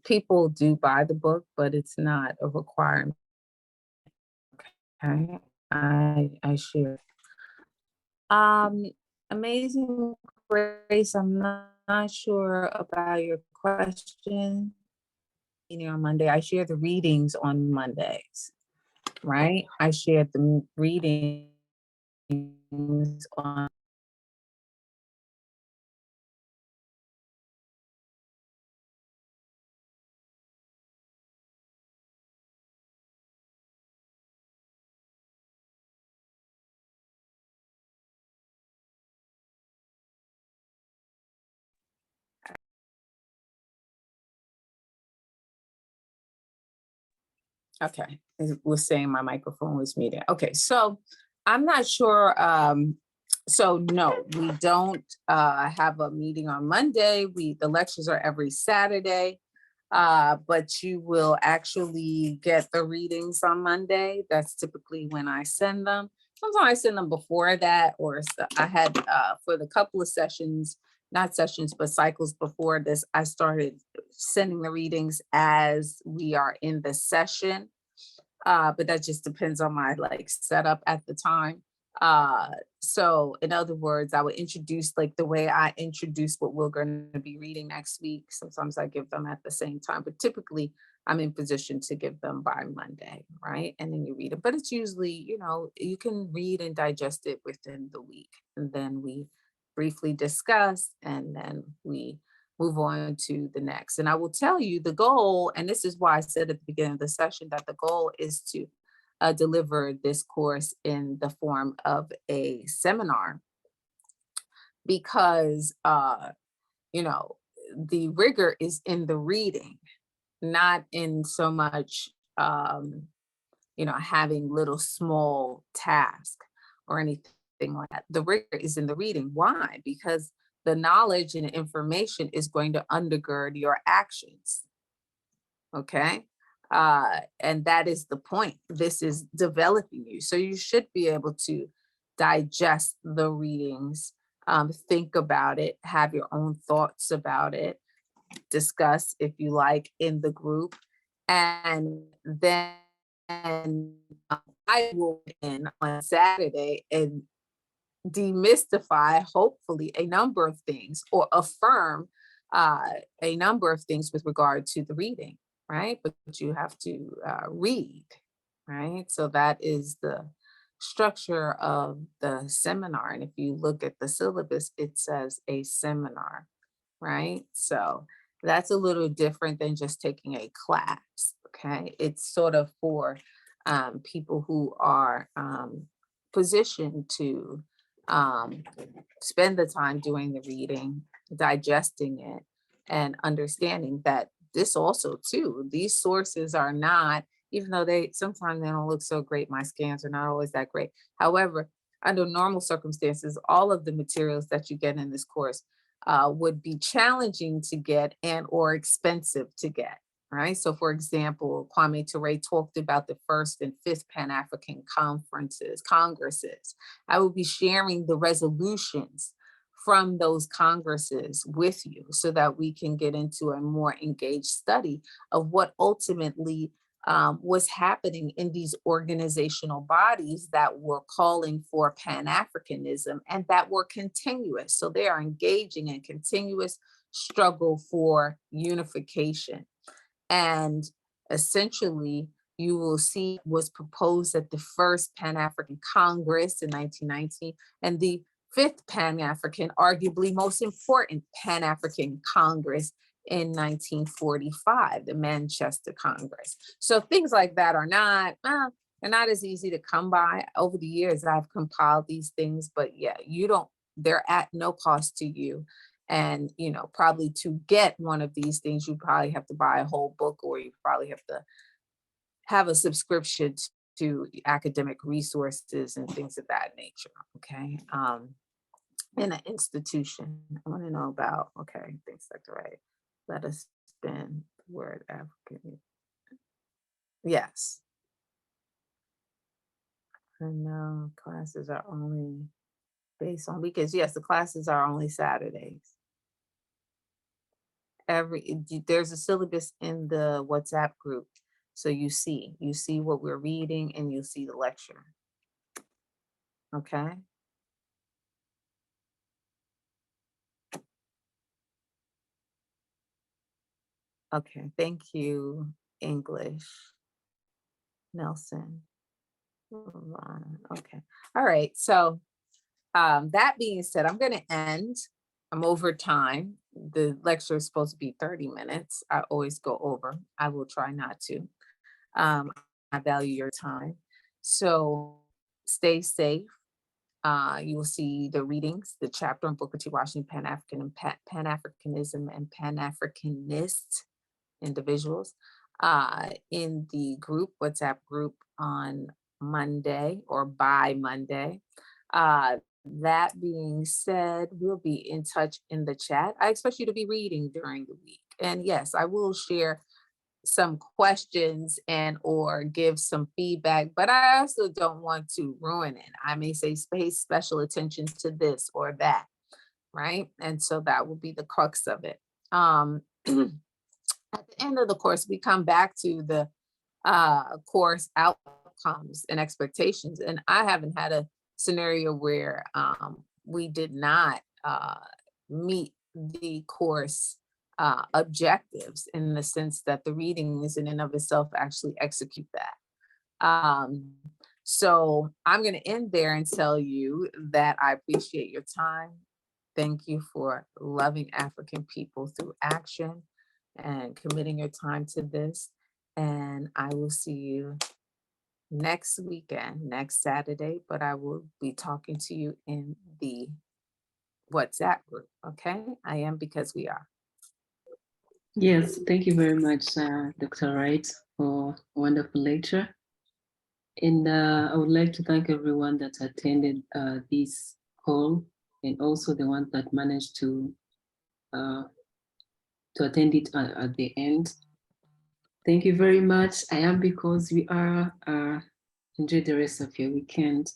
People do buy the book, but it's not a requirement. Okay, I share. Amazing Grace, I'm not sure about your question. On Monday, I share the readings on Mondays, right? I share the readings on okay, it was saying my microphone was muted. Okay, so I'm not sure. So no, we don't have a meeting on Monday. The lectures are every Saturday, but you will actually get the readings on Monday. That's typically when I send them. Sometimes I send them before that, or I had for the couple of sessions, not sessions, but cycles before this, I started sending the readings as we are in the session. But that just depends on my setup at the time. So in other words, I would introduce the way I introduce what we're going to be reading next week. Sometimes I give them at the same time, but typically I'm in position to give them by Monday, right? And then you read it, but it's usually, you can read and digest it within the week. And then we briefly discuss, and then we move on to the next. And I will tell you the goal, and this is why I said at the beginning of the session that the goal is to deliver this course in the form of a seminar, because the rigor is in the reading, not in so much having little small tasks or anything like that. The rigor is in the reading. Why? Because the knowledge and information is going to undergird your actions. Okay. And that is the point. This is developing you. So you should be able to digest the readings, think about it, have your own thoughts about it, discuss if you like in the group. And then I will in on Saturday and demystify, hopefully, a number of things, or affirm a number of things with regard to the reading, right? But you have to read, right? So that is the structure of the seminar. And if you look at the syllabus, it says a seminar, right? So that's a little different than just taking a class, okay? It's sort of for people who are positioned to spend the time doing the reading, digesting it, and understanding that this also too, these sources are not, even though sometimes they don't look so great, my scans are not always that great. However, under normal circumstances, all of the materials that you get in this course would be challenging to get and or expensive to get. Right. So, for example, Kwame Ture talked about the 1st and 5th Pan-African Congresses. I will be sharing the resolutions from those congresses with you so that we can get into a more engaged study of what ultimately was happening in these organizational bodies that were calling for Pan-Africanism and that were continuous. So they are engaging in continuous struggle for unification. And essentially, you will see was proposed at the 1st Pan-African Congress in 1919 and the 5th Pan-African, arguably most important Pan-African Congress in 1945, the Manchester Congress. So things like that are not, They're not as easy to come by. Over the years, I've compiled these things, but yeah, they're at no cost to you. And, probably to get one of these things, you probably have to buy a whole book, or you probably have to have a subscription to academic resources and things of that nature. Okay. In an institution. I want to know about, okay, things like the right. Let us spin the word African. Yes. And classes are only based on weekends. Yes, the classes are only Saturdays. There's a syllabus in the WhatsApp group. So you see what we're reading, and you see the lecture. Okay. Okay, thank you, English. Nelson. Okay. All right. So that being said, I'm going to end. I'm over time. The lecture is supposed to be 30 minutes. I always go over. I will try not to. I value your time. So stay safe. You will see the readings, the chapter on Booker T. Washington, Pan-African and Pan-Africanism and Pan-Africanist individuals in the group, WhatsApp group on Monday or by Monday. That being said, we'll be in touch in the chat. I expect you to be reading during the week. And yes, I will share some questions and or give some feedback, but I also don't want to ruin it. I may say pay special attention to this or that, right? And so that will be the crux of it. At the end of the course, we come back to the course outcomes and expectations. And I haven't had a scenario where we did not meet the course objectives, in the sense that the reading is in and of itself actually execute that. So I'm going to end there and tell you that I appreciate your time. Thank you for loving African people through action and committing your time to this. And I will see you next weekend, next Saturday, but I will be talking to you in the WhatsApp group. Okay. I am, because we are. Yes, thank you very much, Dr. Wright, for a wonderful lecture. And I would like to thank everyone that attended this call, and also the ones that managed to attend it at the end. Thank you very much. I am because we are. Enjoy the rest of your weekend.